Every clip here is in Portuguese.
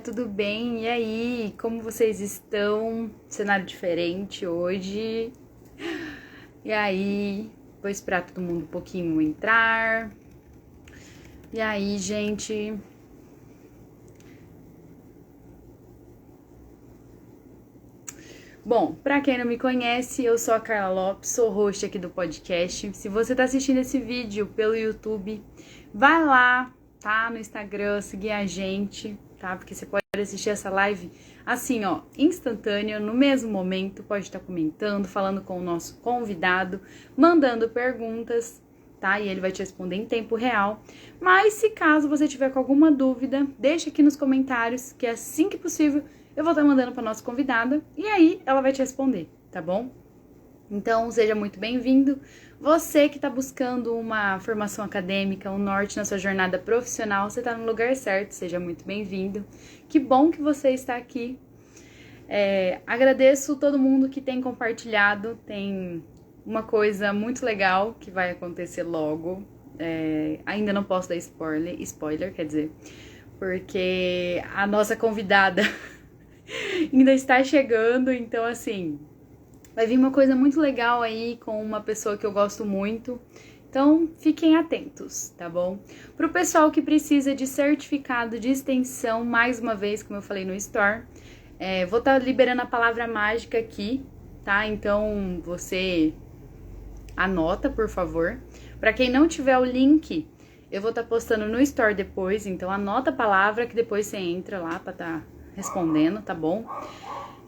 tudo bem? E aí, como vocês estão? Cenário diferente hoje. E aí, vou esperar todo mundo um pouquinho entrar. E aí, gente? Bom, pra quem não me conhece, eu sou a Carla Lopes, sou host aqui do podcast. Se você tá assistindo esse vídeo pelo YouTube, vai lá, tá? No Instagram, seguir a gente, tá? Porque você pode assistir essa live assim, ó, instantânea, no mesmo momento, pode estar comentando, falando com o nosso convidado, mandando perguntas, tá? E ele vai te responder em tempo real. Mas se caso você tiver com alguma dúvida, deixa aqui nos comentários, que assim que possível eu vou estar mandando para nossa convidada e aí ela vai te responder, tá bom? Então, seja muito bem-vindo. Você que está buscando uma formação acadêmica, um norte na sua jornada profissional, você está no lugar certo, seja muito bem-vindo. Que bom que você está aqui. Agradeço todo mundo que tem compartilhado, tem uma coisa muito legal que vai acontecer logo. Ainda não posso dar spoiler, quer dizer, porque a nossa convidada ainda está chegando, então assim, vai vir uma coisa muito legal aí com uma pessoa que eu gosto muito. Então, fiquem atentos, tá bom? Para o pessoal que precisa de certificado de extensão, mais uma vez, como eu falei no Store, vou estar liberando a palavra mágica aqui, tá? Então, você anota, por favor. Para quem não tiver o link, eu vou estar postando no Store depois, então anota a palavra que depois você entra lá para estar respondendo, tá bom?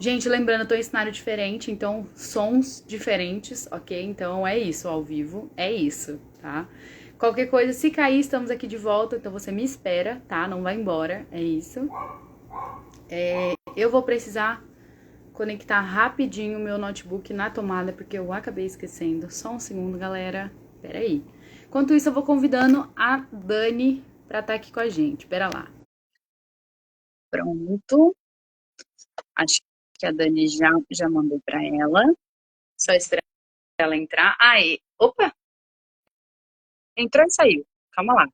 Gente, lembrando, eu tô em cenário diferente, então sons diferentes, ok? Então é isso, ao vivo, é isso, tá? Qualquer coisa, se cair, estamos aqui de volta, então você me espera, tá? Não vai embora, é isso. Eu vou precisar conectar rapidinho o meu notebook na tomada, porque eu acabei esquecendo. Só um segundo, galera. Pera aí. Enquanto isso, eu vou convidando a Dani pra estar aqui com a gente. Pera lá. Pronto. Acho que a Dani já mandou pra ela. Só esperar ela entrar. Aí, opa, entrou e saiu. Calma lá.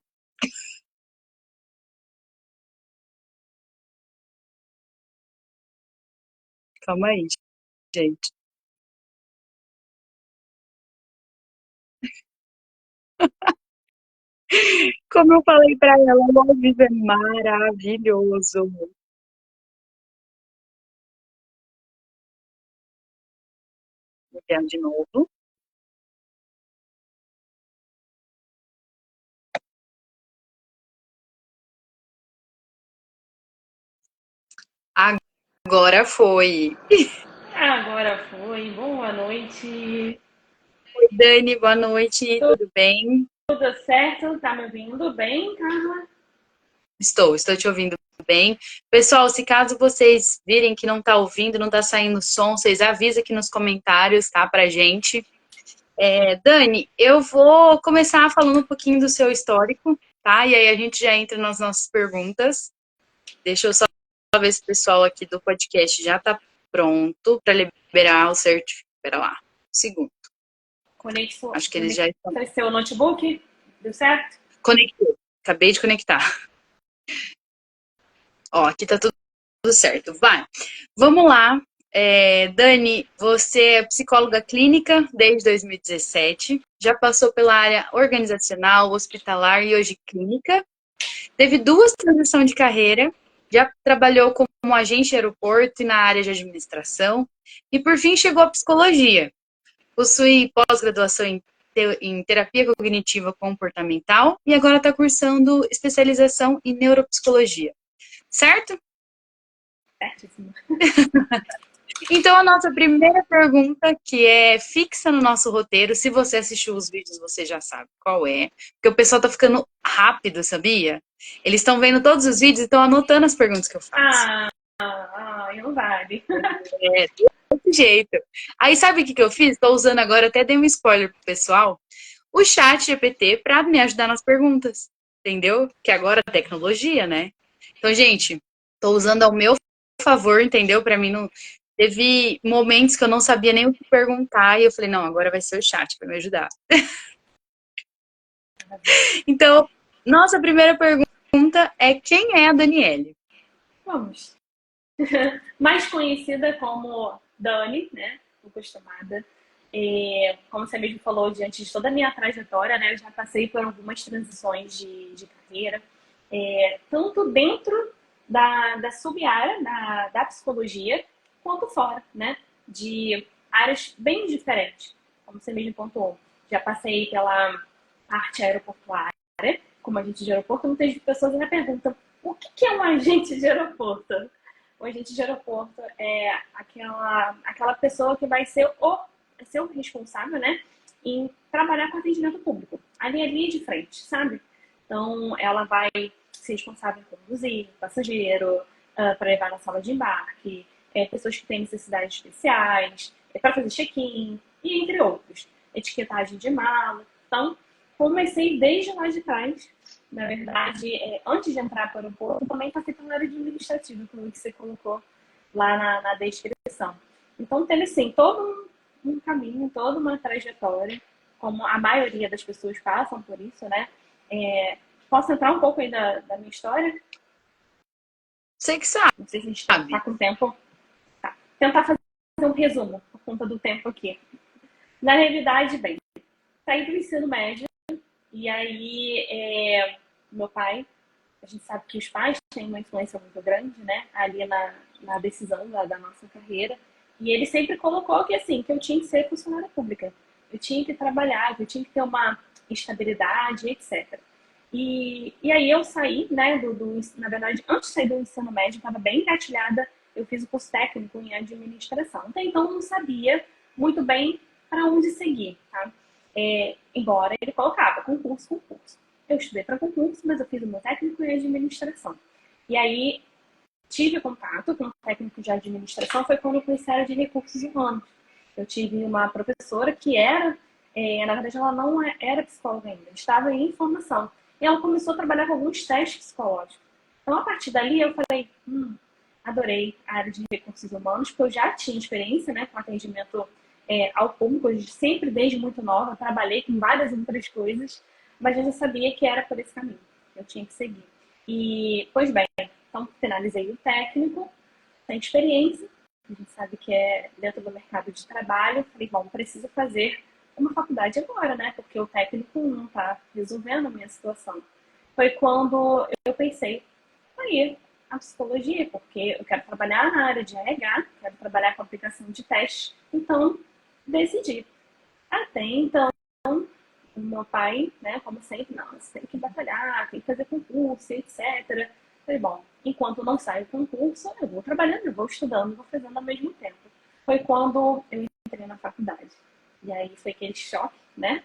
Calma aí, gente. Como eu falei pra ela, o ao vivo é maravilhoso. Vou enviar de novo. Agora foi. Agora foi. Boa noite. Oi, Dani, boa noite, tudo bem? Tudo certo? Tá me ouvindo bem, Carla? Estou te ouvindo bem. Pessoal, se caso vocês virem que não tá ouvindo, não tá saindo som, vocês avisam aqui nos comentários, tá, pra gente. Dani, eu vou começar falando um pouquinho do seu histórico, tá? E aí a gente já entra nas nossas perguntas. Deixa eu só ver se o pessoal aqui do podcast já tá pronto para liberar o certificado. Espera lá, um segundo. Acho que eles já estão. Conectou seu notebook? Deu certo? Conectei. Acabei de conectar. Ó, aqui tá tudo certo. Vai. Vamos lá. Dani, você é psicóloga clínica desde 2017. Já passou pela área organizacional, hospitalar e hoje clínica. Teve duas transições de carreira. Já trabalhou como agente de aeroporto e na área de administração. E por fim chegou à psicologia. Possui pós-graduação em terapia cognitiva comportamental e agora está cursando especialização em neuropsicologia. Certo? Certíssimo. Então, a nossa primeira pergunta, que é fixa no nosso roteiro, se você assistiu os vídeos, você já sabe qual é. Porque o pessoal tá ficando rápido, sabia? Eles estão vendo todos os vídeos e estão anotando as perguntas que eu faço. Não vale. É, desse jeito. Aí, sabe o que eu fiz? Estou usando agora, até dei um spoiler pro pessoal, o chat GPT para me ajudar nas perguntas. Entendeu? Que agora é tecnologia, né? Então, gente, estou usando ao meu favor, entendeu? Para mim não. Teve momentos que eu não sabia nem o que perguntar e eu falei, não, agora vai ser o chat para me ajudar. Então, nossa primeira pergunta é quem é a Daniele? Vamos. Mais conhecida como Dani, né? Tô acostumada. Como você mesmo falou, diante de toda a minha trajetória, né? Eu já passei por algumas transições de carreira, tanto dentro da sub-área da psicologia, quanto fora, né? De áreas bem diferentes, como você mesmo pontuou. Já passei pela parte aeroportuária, como agente de aeroporto, muitas pessoas me perguntam o que é um agente de aeroporto? O agente de aeroporto é aquela pessoa que vai ser o responsável, né, em trabalhar com atendimento público. Ali de frente, sabe? Então, ela vai ser responsável por conduzir passageiro, para levar na sala de embarque, pessoas que têm necessidades especiais, para fazer check-in, e entre outros. Etiquetagem de mala. Então, comecei desde lá de trás. Na verdade, antes de entrar para o aeroporto, também passei pela área administrativa, como que você colocou lá na descrição. Então, teve, assim, todo um caminho, toda uma trajetória, como a maioria das pessoas passam por isso, né? Posso entrar um pouco aí da minha história? Você que sabe. Não sei se a gente está com tempo. Tá. Tentar fazer um resumo, por conta do tempo aqui. Na realidade, bem, saí do ensino médio, e aí meu pai, a gente sabe que os pais têm uma influência muito grande, né, ali na decisão da nossa carreira, e ele sempre colocou que, assim, que eu tinha que ser funcionária pública, eu tinha que trabalhar, que eu tinha que ter uma estabilidade, etc. E aí eu saí, né, na verdade, antes de sair do ensino médio, estava bem engatilhada, eu fiz o curso técnico em administração. Até então eu não sabia muito bem para onde seguir, tá? Embora ele colocava concurso. Eu estudei para concurso, mas eu fiz o meu técnico em administração. E aí tive contato com o técnico de administração, foi quando eu conheci a área de recursos humanos. Eu tive uma professora que na verdade ela não era psicóloga ainda, estava em formação. E ela começou a trabalhar com alguns testes psicológicos. Então, a partir dali, eu falei, adorei a área de recursos humanos, porque eu já tinha experiência, né, com atendimento ao público, eu sempre, desde muito nova, trabalhei com várias outras coisas, mas eu já sabia que era por esse caminho, que eu tinha que seguir. E, pois bem, então finalizei o técnico, sem experiência, a gente sabe que é dentro do mercado de trabalho, falei, bom, preciso fazer uma faculdade agora, né, porque o técnico não está resolvendo a minha situação. Foi quando eu pensei, aí, a psicologia, porque eu quero trabalhar na área de RH, quero trabalhar com aplicação de teste, então decidi. Até então, o meu pai, né, como sempre, não, você tem que batalhar, tem que fazer concurso, etc. Falei, bom, enquanto não sai o concurso, eu vou trabalhando, eu vou estudando, vou fazendo ao mesmo tempo. Foi quando eu entrei na faculdade. E aí foi aquele choque, né,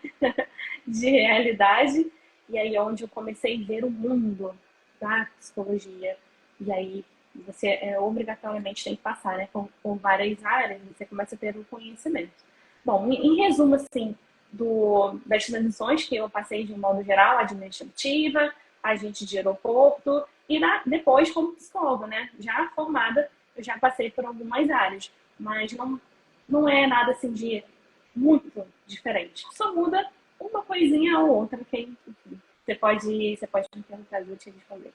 de realidade. E aí onde eu comecei a ver o mundo da psicologia. E aí você obrigatoriamente tem que passar, né, com várias áreas, você começa a ter o conhecimento. Bom, em resumo, assim, das transições que eu passei de um modo geral, administrativa, agente de aeroporto, e depois como psicóloga, né? Já formada, eu já passei por algumas áreas, mas não é nada assim de muito diferente. Só muda uma coisinha ou outra, que enfim, você pode me perguntar, eu vou te responder.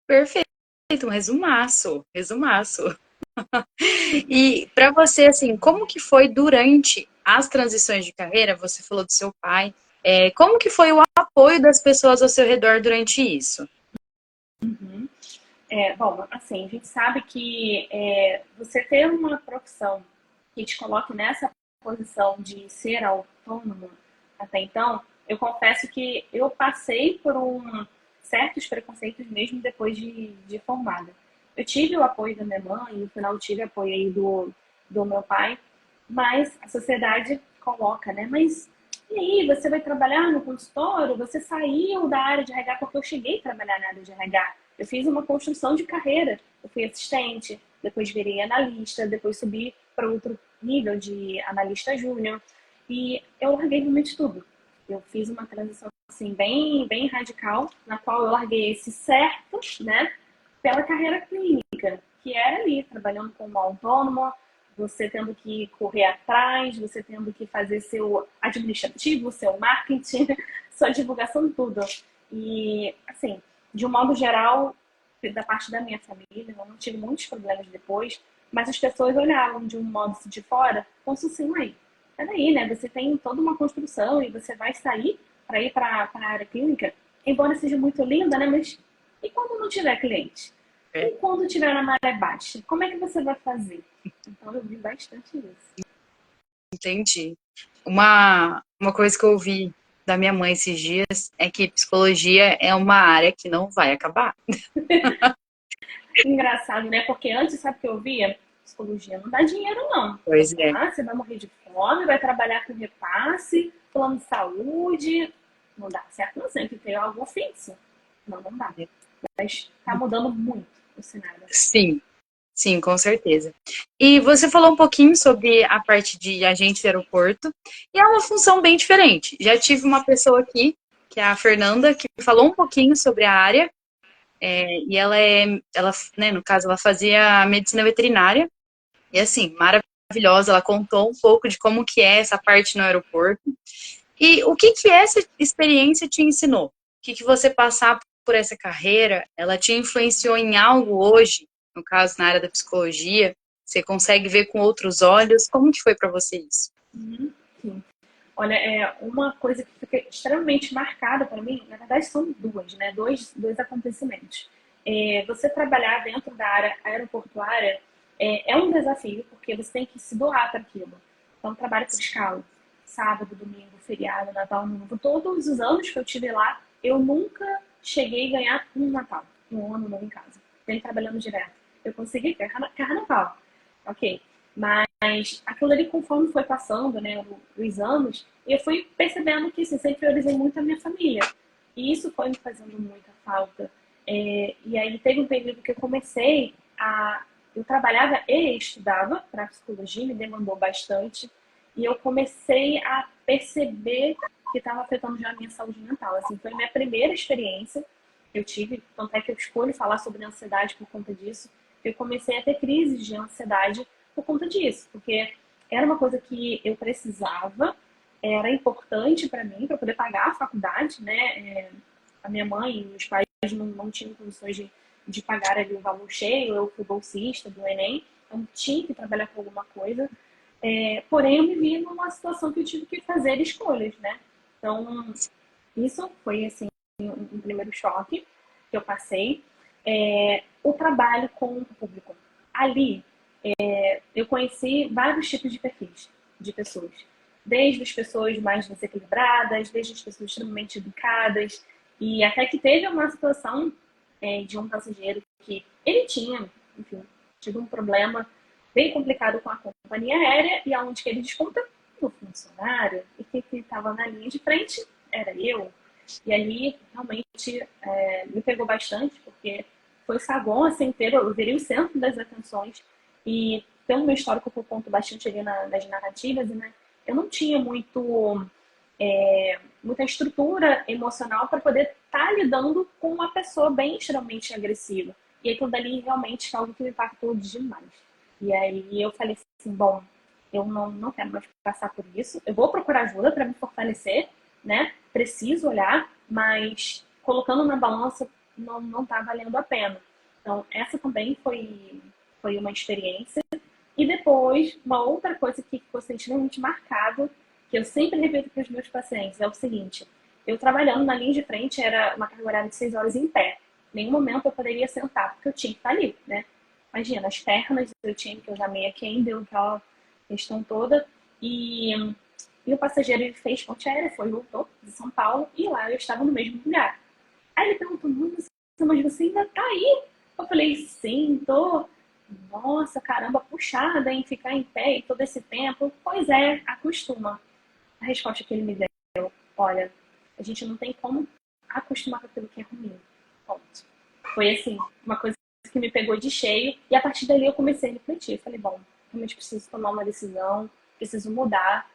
Perfeito, um resumaço, resumaço. E para você, assim, como que foi durante as transições de carreira? Você falou do seu pai. Como que foi o apoio das pessoas ao seu redor durante isso? Uhum. Bom, assim, a gente sabe que você ter uma profissão que te coloque nessa posição de ser autônomo até então, eu confesso que eu passei por certos preconceitos mesmo depois de formada. Eu tive o apoio da minha mãe, no final eu tive apoio aí do meu pai, mas a sociedade coloca, né? Mas e aí, você vai trabalhar no consultório? Você saiu da área de RH, porque eu cheguei a trabalhar na área de RH. Eu fiz uma construção de carreira. Eu fui assistente, depois virei analista, depois subi para outro nível de analista júnior. E eu larguei realmente tudo. Eu fiz uma transição assim, bem, bem radical, na qual eu larguei esse certo, né, pela carreira clínica, que era ali, trabalhando como autônomo, você tendo que correr atrás, você tendo que fazer seu administrativo, seu marketing, sua divulgação, tudo. E, assim, de um modo geral, da parte da minha família, eu não tive muitos problemas depois, mas as pessoas olhavam de um modo de fora, como se assim, aí, peraí, né? Você tem toda uma construção e você vai sair para ir para a área clínica, embora seja muito linda, né? Mas e quando não tiver cliente? É, E quando tiver na maré baixa? Como é que você vai fazer? Então eu vi bastante isso. entendi. Uma coisa que eu ouvi da minha mãe esses dias é que psicologia é uma área que não vai acabar. Engraçado, né? Porque antes, sabe o que eu via? Psicologia não dá dinheiro, não. Pois é. Ah, você vai morrer de fome, vai trabalhar com repasse, plano de saúde. Não dá certo, não sempre tem algo fixo. Não, não dá. Mas tá mudando muito o cenário. Sim, sim, com certeza. E você falou um pouquinho sobre a parte de agente de aeroporto, e é uma função bem diferente. Já tive uma pessoa aqui, que é a Fernanda, que falou um pouquinho sobre a área, e ela, né, no caso, ela fazia medicina veterinária, e assim, maravilhosa, ela contou um pouco de como que é essa parte no aeroporto. E o que que essa experiência te ensinou? O que que você passar por essa carreira, ela te influenciou em algo hoje, no caso na área da psicologia? Você consegue ver com outros olhos? Como que foi para você isso? Uhum, sim. Olha, uma coisa que fica extremamente marcada para mim, na verdade são duas, né? Dois acontecimentos. Você trabalhar dentro da área aeroportuária é um desafio, porque você tem que se doar para aquilo. Então, trabalho por escala. Sábado, domingo, feriado, Natal, Ano Novo. Todos os anos que eu tive lá, eu nunca cheguei a ganhar um Natal, um Ano Novo em casa. Sempre trabalhando direto. Eu consegui carnaval. Ok. Mas aquilo ali, conforme foi passando, né, os anos, eu fui percebendo que assim, sempre priorizei muito a minha família. E isso foi me fazendo muita falta. E aí teve um período que eu comecei a. Eu trabalhava e estudava para psicologia, me demandou bastante. E eu comecei a perceber que estava afetando já a minha saúde mental. Assim, foi a minha primeira experiência que eu tive, tanto é que eu escolho falar sobre ansiedade por conta disso. Eu comecei a ter crises de ansiedade por conta disso, porque era uma coisa que eu precisava, era importante para mim, para poder pagar a faculdade, né? A minha mãe e meus pais não tinham condições de pagar ali o valor cheio, eu fui bolsista do Enem, então tinha que trabalhar com alguma coisa. Porém, eu me vi numa situação que eu tive que fazer escolhas, né? Então, isso foi, assim, um primeiro choque que eu passei. O trabalho com o público. Ali, eu conheci vários tipos de perfis de pessoas. Desde as pessoas mais desequilibradas, desde as pessoas extremamente educadas, e até que teve uma situação de um passageiro que ele tinha, enfim, tido um problema bem complicado com a companhia aérea, e aonde que ele desconta no funcionário, e quem estava na linha de frente era eu. E ali, realmente, me pegou bastante, porque foi saguão assim inteiro, eu virei o centro das atenções, e pelo meu histórico que eu conto bastante ali nas narrativas, né, eu não tinha muita estrutura emocional para poder estar lidando com uma pessoa bem extremamente agressiva. E aquilo dali realmente foi algo que me impactou demais. E aí eu falei assim, bom, eu não quero mais passar por isso, eu vou procurar ajuda para me fortalecer, né? Preciso olhar, mas colocando na balança não tá valendo a pena. Então, essa também foi uma experiência. E depois, uma outra coisa que ficou extremamente marcado, que eu sempre repito para os meus pacientes, é o seguinte: eu trabalhando na linha de frente era uma carga horária de 6 horas em pé. Em nenhum momento eu poderia sentar, porque eu tinha que estar ali, né? Imagina, as pernas eu tinha que usar meia deu aquela questão toda. E o passageiro ele fez ponte aérea, voltou de São Paulo, e lá eu estava no mesmo lugar. Aí ele perguntou, nossa, mas você ainda tá aí? Eu falei, sim, tô. Nossa, caramba, puxada em ficar em pé e todo esse tempo. Pois é, acostuma. A resposta que ele me deu, olha, a gente não tem como acostumar com aquilo que é ruim. Ponto. Foi assim, uma coisa que me pegou de cheio, e a partir dali eu comecei a refletir. Falei, bom, realmente preciso tomar uma decisão, preciso mudar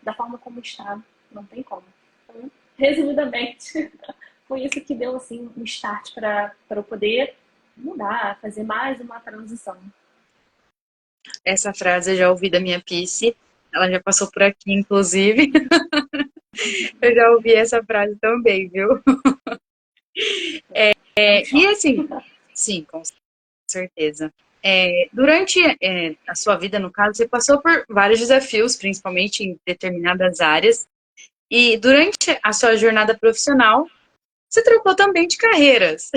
da forma como está, não tem como. Então, resumidamente, foi isso que deu assim um start para eu poder mudar, fazer mais uma transição. Essa frase eu já ouvi da minha Pisci, ela já passou por aqui, inclusive. Eu já ouvi essa frase também, viu? É um E choque. assim, Sim, com certeza. Durante a sua vida, no caso, você passou por vários desafios, principalmente em determinadas áreas. E durante a sua jornada profissional, você trocou também de carreiras,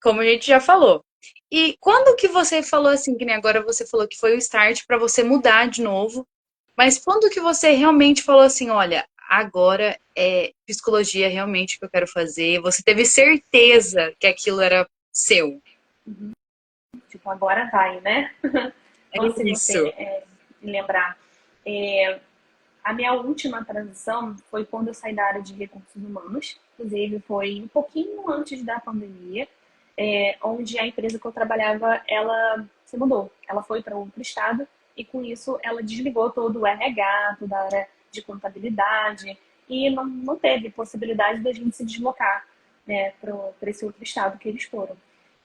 como a gente já falou. E quando que você falou assim, que nem agora você falou que foi o start para você mudar de novo, mas quando que você realmente falou assim, olha, agora é psicologia realmente que eu quero fazer? Você teve certeza que aquilo era seu? Tipo, agora vai, né? É Então, se você isso. me lembrar, é, a minha última transição foi quando eu saí da área de recursos humanos. Inclusive, foi um pouquinho antes da pandemia, onde a empresa que eu trabalhava, ela se mudou. Ela foi para outro estado e, com isso, ela desligou todo o RH, toda a área de contabilidade e não teve possibilidade da gente se deslocar, né, para esse outro estado que eles foram.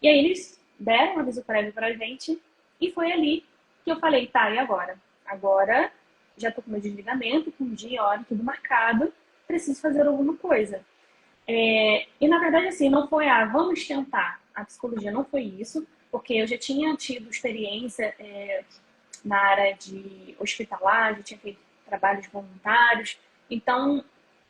E aí eles deram um aviso prévio para a gente e foi ali que eu falei, tá, e agora? Agora já tô com meu desligamento, com dia, hora, tudo marcado, preciso fazer alguma coisa. E na verdade, assim, não foi, vamos tentar. A psicologia não foi isso, porque eu já tinha tido experiência na área de hospitalar, já tinha feito trabalhos voluntários, então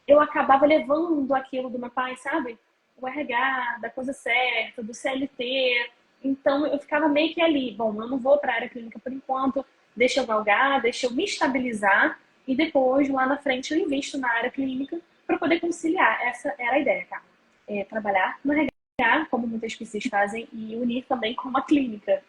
eu acabava levando aquilo do meu pai, sabe? O RH, da coisa certa, do CLT. Então eu ficava meio que ali, bom, eu não vou para a área clínica por enquanto, deixa eu galgar, deixa eu me estabilizar e depois, lá na frente, eu invisto na área clínica para poder conciliar. Essa era a ideia, tá? Trabalhar no RH, como muitas pessoas fazem, e unir também com uma clínica.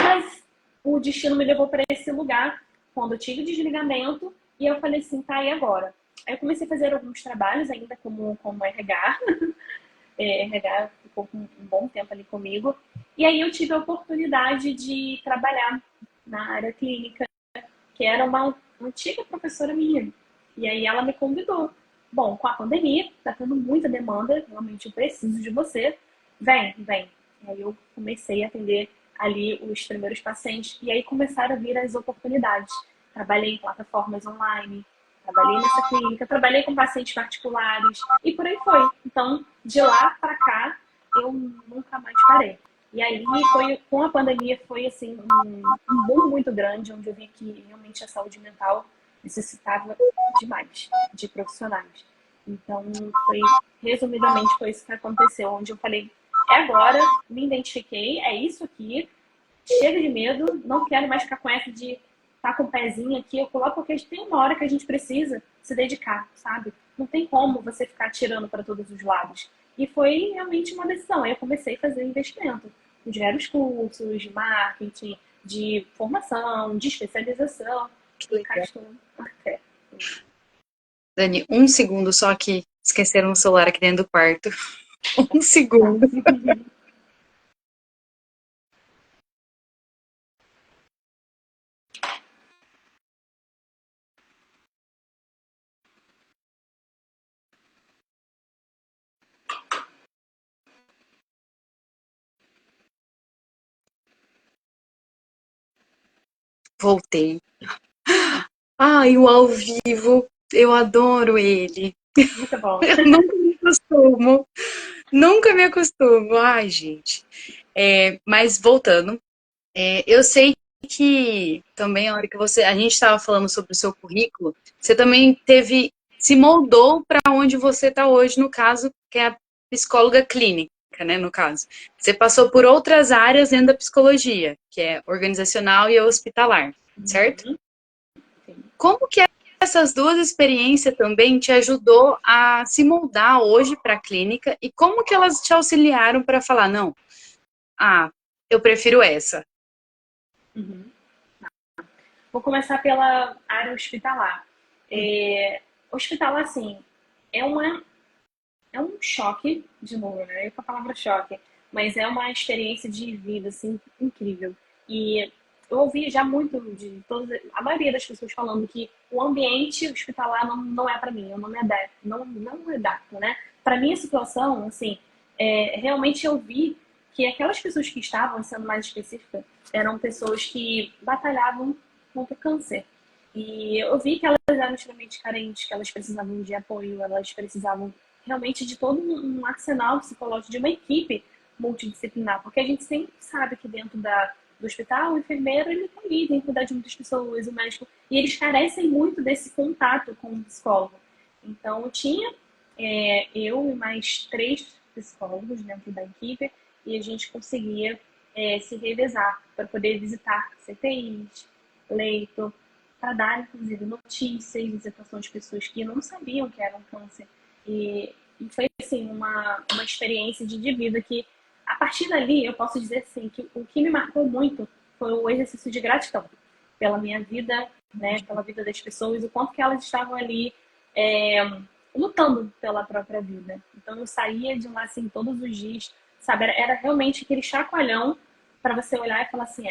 Mas o destino me levou para esse lugar quando eu tive o desligamento e eu falei assim, tá, e agora? Aí eu comecei a fazer alguns trabalhos ainda como RH. RH ficou um bom tempo ali comigo. E aí eu tive a oportunidade de trabalhar na área clínica, que era uma antiga professora minha. E aí ela me convidou. Bom, com a pandemia, tá tendo muita demanda, realmente eu preciso de você. Vem, vem. E aí eu comecei a atender ali os primeiros pacientes e aí começaram a vir as oportunidades. Trabalhei em plataformas online, trabalhei nessa clínica, trabalhei com pacientes particulares e por aí foi. Então, de lá para cá, eu nunca mais parei. E aí, foi, com a pandemia, foi assim, um boom muito grande, onde eu vi que realmente a saúde mental necessitava demais de profissionais. Então, foi, resumidamente, foi isso que aconteceu, onde eu falei, é agora, me identifiquei, é isso aqui, chega de medo, não quero mais ficar com essa de estar com o pezinho aqui, eu coloco, porque tem uma hora que a gente precisa se dedicar, sabe? Não tem como você ficar tirando para todos os lados. E foi realmente uma decisão. Aí eu comecei a fazer investimento em diversos cursos de marketing, de formação, de especialização, Que e cá legal. estou até. Dani, um segundo só que esqueceram o celular aqui dentro do quarto. Um Tá. segundo. Voltei. Ai, o ao vivo, eu adoro ele. Muito bom. Eu nunca me acostumo. Nunca me acostumo. Ai, gente. Mas voltando, eu sei que também a hora que a gente estava falando sobre o seu currículo, você também se moldou para onde você está hoje, no caso, que é a psicóloga clínica, né, no caso. Você passou por outras áreas dentro da psicologia, que é organizacional e hospitalar, certo? Uhum. Sim. Como que essas duas experiências também te ajudou a se moldar hoje para a clínica e como que elas te auxiliaram para falar, não, eu prefiro essa. Uhum. Vou começar pela área hospitalar. Hospitalar, assim, é uma é um choque, de novo, né? Eu com a palavra choque, mas é uma experiência de vida, assim, incrível. E eu ouvi já muito de todas, a maioria das pessoas falando que o ambiente hospitalar não é para mim, eu não me adapto, não me adapto, né? Para mim, a situação, assim, realmente eu vi que aquelas pessoas que estavam, sendo mais específica, eram pessoas que batalhavam contra o câncer. E eu vi que elas eram extremamente carentes, que elas precisavam de apoio, elas precisavam realmente de todo um arsenal psicológico, de uma equipe multidisciplinar, porque a gente sempre sabe que dentro do hospital, o enfermeiro, ele tá ali, tem que cuidar de muitas pessoas, o médico, e eles carecem muito desse contato com o psicólogo. Então, tinha eu e mais 3 psicólogos dentro da equipe, e a gente conseguia se revezar para poder visitar CTIs, leito, para dar, inclusive, notícias, visitações de pessoas que não sabiam que era um câncer. E foi, assim, uma experiência de vida que, a partir dali, eu posso dizer, assim, que o que me marcou muito foi o exercício de gratidão pela minha vida, né, pela vida das pessoas, o quanto que elas estavam ali é, lutando pela própria vida. Então, eu saía de lá, assim, todos os dias, sabe? Era realmente aquele chacoalhão para você olhar e falar assim,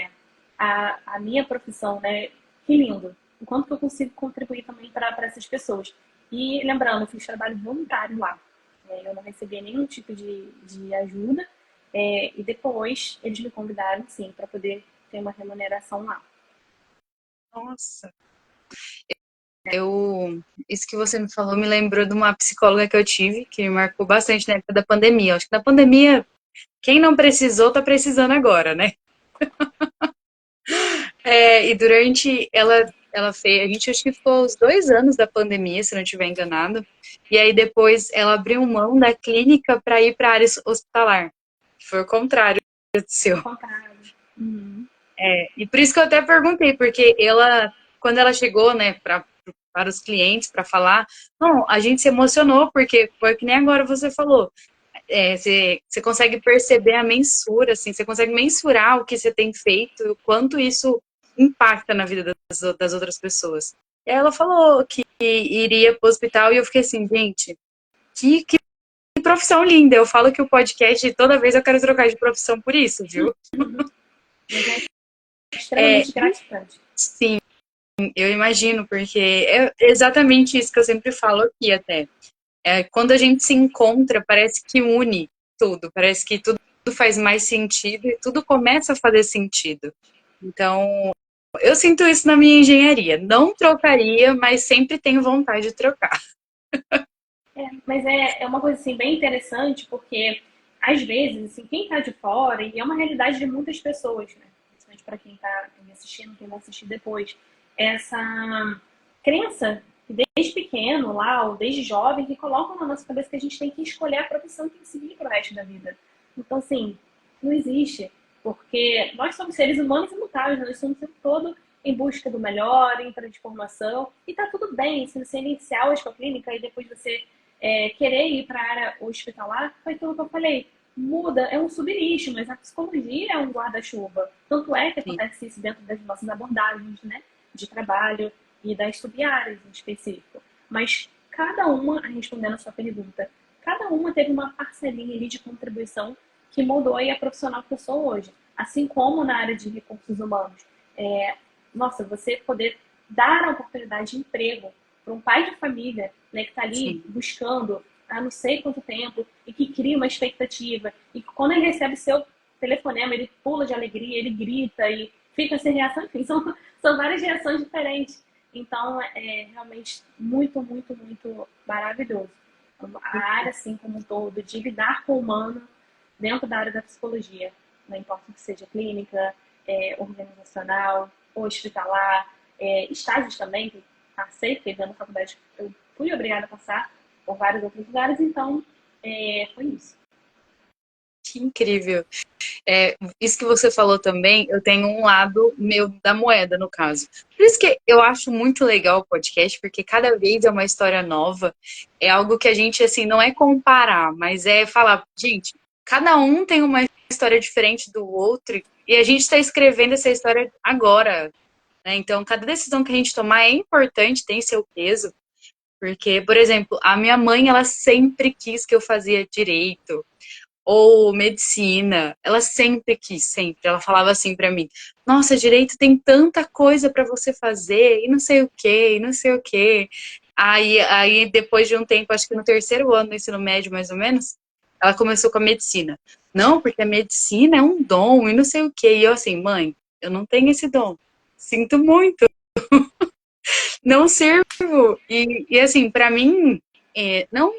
a minha profissão, né, que lindo. O quanto que eu consigo contribuir também para essas pessoas. E lembrando, eu fiz trabalho voluntário lá. Eu não recebi nenhum tipo de ajuda. E depois eles me convidaram, sim, para poder ter uma remuneração lá. Nossa. Isso que você me falou me lembrou de uma psicóloga que eu tive, que me marcou bastante na época da pandemia. Acho que na pandemia, quem não precisou, tá precisando agora, né? E durante ela fez, a gente acho que ficou os 2 anos da pandemia, se não estiver enganado. E aí depois ela abriu mão da clínica para ir para a área hospitalar. Foi o contrário do Ao seu. contrário. Uhum. E por isso que eu até perguntei, porque quando ela chegou, né, para os clientes para falar, não, a gente se emocionou, porque foi que nem agora você falou. Você consegue perceber a mensura, assim, você consegue mensurar o que você tem feito, o quanto isso impacta na vida das outras pessoas. E aí ela falou que iria para o hospital e eu fiquei assim, gente, que profissão linda. Eu falo que o podcast, toda vez eu quero trocar de profissão por isso, viu? Mas é É, extremamente gratificante. sim, eu imagino, porque é exatamente isso que eu sempre falo aqui até. Quando a gente se encontra, parece que une tudo, parece que tudo faz mais sentido e tudo começa a fazer sentido. Então, eu sinto isso na minha engenharia. Não trocaria, mas sempre tenho vontade de trocar. Mas é uma coisa assim, bem interessante, porque às vezes, assim, quem está de fora, e é uma realidade de muitas pessoas, né? Principalmente para quem está me assistindo, quem vai assistir depois, essa crença que desde pequeno lá, ou desde jovem, que colocam na nossa cabeça que a gente tem que escolher a profissão que tem que seguir para o resto da vida. Então, assim, não existe. Porque nós somos seres humanos imutáveis, nós somos o tempo todo em busca do melhor, em transformação, e tá tudo bem se você iniciar hoje com a clínica e depois você querer ir para a área hospitalar, foi aquilo que eu falei. Muda, é um subnicho, mas a psicologia é um guarda-chuva. Tanto é que Sim, acontece isso dentro das nossas abordagens, né, de trabalho e das sub-áreas em específico. Mas cada uma, respondendo a sua pergunta, cada uma teve uma parcelinha ali de contribuição que moldou aí a profissional que eu sou hoje. Assim como na área de recursos humanos. Nossa, você poder dar a oportunidade de emprego para um pai de família, né, que está ali sim. buscando há não sei quanto tempo e que cria uma expectativa e que quando ele recebe seu telefonema, ele pula de alegria, ele grita e fica sem reação, enfim, são várias reações diferentes. Então, é realmente muito, muito, muito maravilhoso. A área, assim, como um todo, de lidar com o humano dentro da área da psicologia, não importa que seja clínica, organizacional, hospitalar, estágios também, que passei, porque dentro da faculdade eu fui obrigada a passar por vários outros lugares, então foi isso. Que incrível. Isso que você falou também, eu tenho um lado meu da moeda, no caso. Por isso que eu acho muito legal o podcast, porque cada vez é uma história nova. É algo que a gente, assim, não é comparar, mas é falar, gente, cada um tem uma história diferente do outro, e a gente está escrevendo essa história agora, né? Então, cada decisão que a gente tomar é importante, tem seu peso. Porque, por exemplo, a minha mãe, ela sempre quis que eu fazia direito ou medicina. Ela sempre quis, sempre. Ela falava assim pra mim: "Nossa, direito tem tanta coisa pra você fazer e não sei o quê, e não sei o quê". Aí depois de um tempo, acho que no terceiro ano do ensino médio, mais ou menos, ela começou com a medicina. Não, porque a medicina é um dom e não sei o quê. E eu assim, mãe, eu não tenho esse dom. Sinto muito, não sirvo. E assim, pra mim, não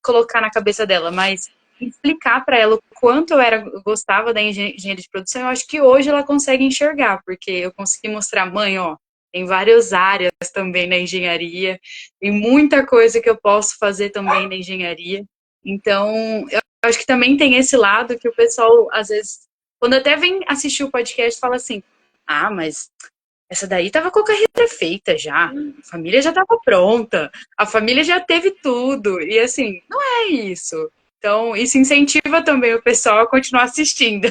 colocar na cabeça dela, mas explicar para ela o quanto eu gostava da engenharia de produção, eu acho que hoje ela consegue enxergar, porque eu consegui mostrar, mãe, ó, tem várias áreas também na engenharia, tem muita coisa que eu posso fazer também na engenharia. Então, eu acho que também tem esse lado que o pessoal, às vezes, quando até vem assistir o podcast, fala assim: ah, mas essa daí tava com a carreira feita já, a família já tava pronta, a família já teve tudo, e assim, não é isso. Então, isso incentiva também o pessoal a continuar assistindo.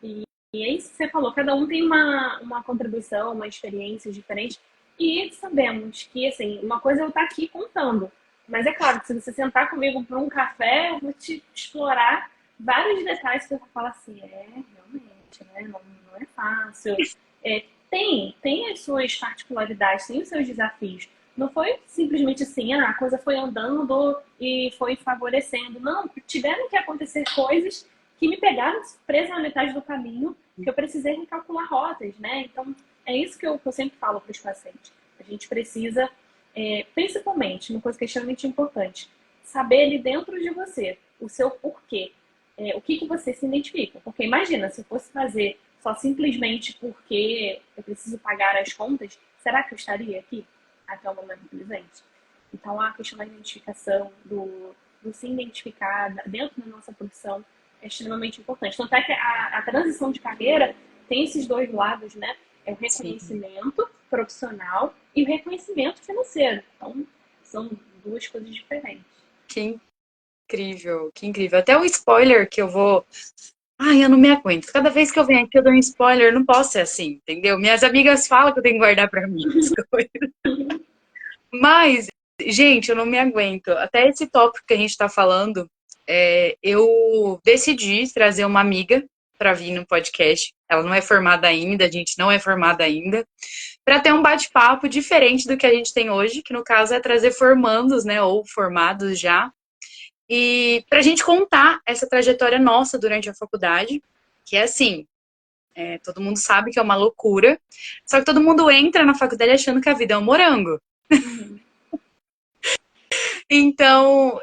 E, e é isso que você falou, cada um tem uma contribuição, uma experiência diferente. E sabemos que, assim, uma coisa é eu estar aqui contando. Mas é claro que se você sentar comigo para um café, eu vou te explorar vários detalhes que você fala assim, realmente, né? Não é fácil. Tem as suas particularidades, tem os seus desafios. Não foi simplesmente assim, a coisa foi andando e foi favorecendo. Não, tiveram que acontecer coisas que me pegaram presa na metade do caminho, que eu precisei recalcular rotas, né? Então, é isso que eu sempre falo para os pacientes. A gente precisa, principalmente, uma coisa que é extremamente importante, saber ali dentro de você o seu porquê. O que você se identifica. Porque imagina, se eu fosse fazer só simplesmente porque eu preciso pagar as contas, será que eu estaria aqui até o momento presente? Então, a questão da identificação, do se identificar dentro da nossa profissão, é extremamente importante. Tanto é que a transição de carreira tem esses dois lados, né? É o Sim. reconhecimento profissional e o reconhecimento financeiro. Então, são duas coisas diferentes. Que incrível, que incrível. Até o spoiler que eu vou. Ai, eu não me aguento. Cada vez que eu venho aqui, eu dou um spoiler. Não posso ser assim, entendeu? Minhas amigas falam que eu tenho que guardar pra mim as coisas. Mas, gente, eu não me aguento. Até esse tópico que a gente tá falando, eu decidi trazer uma amiga para vir no podcast. Ela não é formada ainda, a gente não é formada ainda, para ter um bate-papo diferente do que a gente tem hoje, que no caso é trazer formandos, né, ou formados já, e para a gente contar essa trajetória nossa durante a faculdade, que é assim, todo mundo sabe que é uma loucura, só que todo mundo entra na faculdade achando que a vida é um morango. Uhum. Então,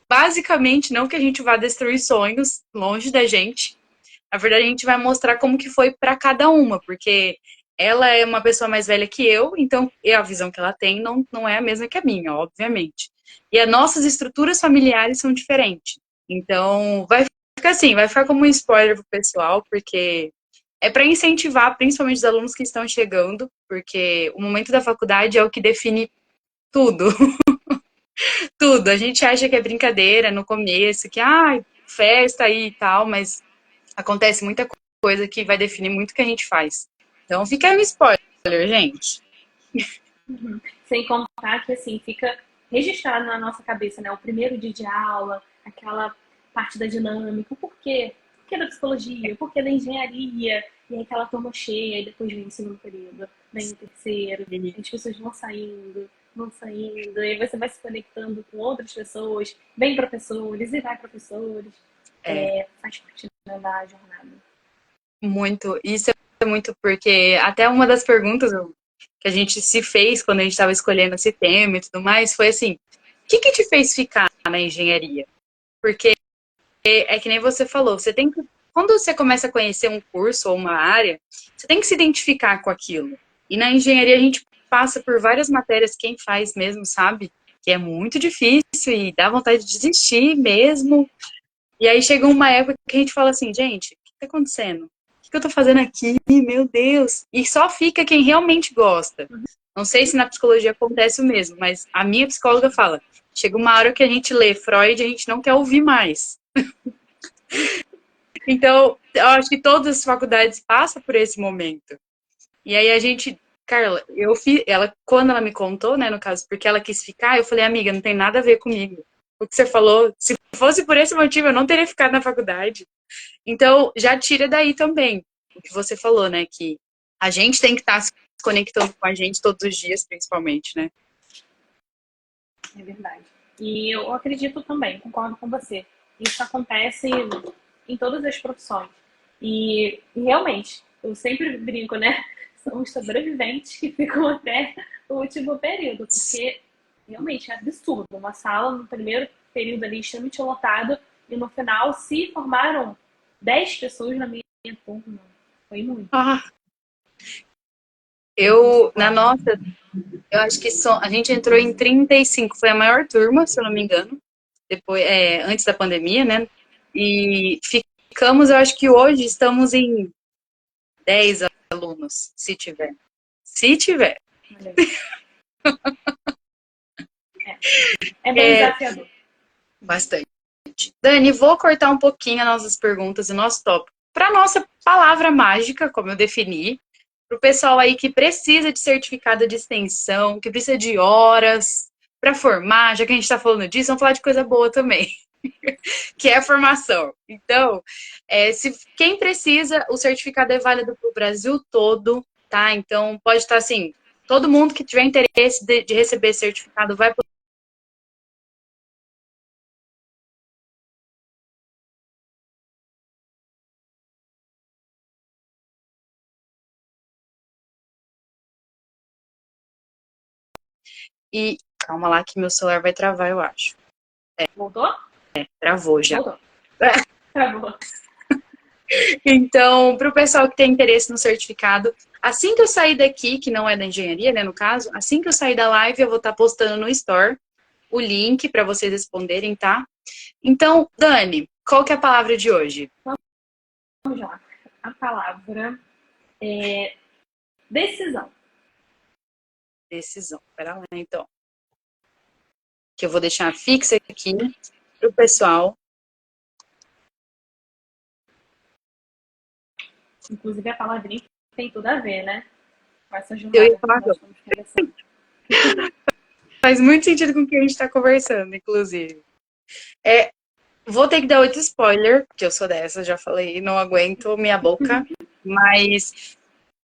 basicamente, não que a gente vá destruir sonhos longe da gente. Na verdade, a gente vai mostrar como que foi para cada uma, porque ela é uma pessoa mais velha que eu, então a visão que ela tem não é a mesma que a minha, obviamente. E as nossas estruturas familiares são diferentes. Então, vai ficar assim, vai ficar como um spoiler pro pessoal, porque é para incentivar, principalmente os alunos que estão chegando, porque o momento da faculdade é o que define tudo. Tudo. A gente acha que é brincadeira no começo, que, festa aí e tal, mas acontece muita coisa que vai definir muito o que a gente faz. Então fica aí um spoiler, gente. Uhum. Sem contar que, assim, fica registrado na nossa cabeça, né? O primeiro dia de aula, aquela parte da dinâmica, o porquê? Por que da psicologia? O porquê da engenharia? E aí aquela turma cheia, e depois vem o segundo período, vem o terceiro, as pessoas vão saindo, e aí você vai se conectando com outras pessoas, vem professores e vai professores. É, Faz parte, né, da jornada. muito. Isso é muito porque até uma das perguntas que a gente se fez quando a gente estava escolhendo esse tema e tudo mais foi assim: o que te fez ficar na engenharia? Porque é que nem você falou, você tem que. Quando você começa a conhecer um curso ou uma área, você tem que se identificar com aquilo. E na engenharia a gente passa por várias matérias, quem faz mesmo sabe, que é muito difícil e dá vontade de desistir mesmo. E aí chega uma época que a gente fala assim, gente, o que está acontecendo? O que eu estou fazendo aqui? Meu Deus! E só fica quem realmente gosta. Não sei se na psicologia acontece o mesmo, mas a minha psicóloga fala, chega uma hora que a gente lê Freud e a gente não quer ouvir mais. Então, eu acho que todas as faculdades passam por esse momento. E aí a gente, Carla, eu fiz, ela, quando ela me contou, né, no caso, porque ela quis ficar, eu falei, amiga, não tem nada a ver comigo. O que você falou, se fosse por esse motivo, eu não teria ficado na faculdade. Então, já tira daí também o que você falou, né, que a gente tem que estar se conectando com a gente todos os dias, principalmente, né? É verdade. E eu acredito também, concordo com você. Isso acontece em todas as profissões. E realmente, eu sempre brinco, né? São os sobreviventes que ficam até o último período, porque realmente é absurdo. Uma sala no primeiro período ali extremamente lotado e no final se formaram 10 pessoas na minha turma. Foi muito. Ah, na nossa, eu acho que a gente entrou em 35, foi a maior turma, se eu não me engano, depois, antes da pandemia, né? E ficamos, eu acho que hoje estamos em 10 alunos, se tiver. Se tiver. É bem É, desafiador. bastante. Dani, vou cortar um pouquinho as nossas perguntas e nosso tópico para nossa palavra mágica, como eu defini, para o pessoal aí que precisa de certificado de extensão, que precisa de horas para formar, já que a gente está falando disso, vamos falar de coisa boa também, que é a formação. Então, se quem precisa, o certificado é válido para o Brasil todo, tá? Então, pode estar assim, todo mundo que tiver interesse de receber esse certificado vai poder. E calma lá que meu celular vai travar, eu acho. Voltou? Travou já. Voltou. Travou. Então, para o pessoal que tem interesse no certificado, assim que eu sair daqui, que não é da engenharia, né, no caso, assim que eu sair da live, eu vou estar postando no Store o link para vocês responderem, tá? Então, Dani, qual que é a palavra de hoje? Vamos lá. A palavra é decisão. Decisão. Pera lá, então. Que eu vou deixar fixa aqui para o pessoal. Inclusive, a palavrinha tem tudo a ver, né? Com essa Eu ia jornada que falar, nós estamos conversando. faz muito sentido com o que a gente está conversando, inclusive. Vou ter que dar outro spoiler, porque eu sou dessa, já falei, não aguento minha boca. Mas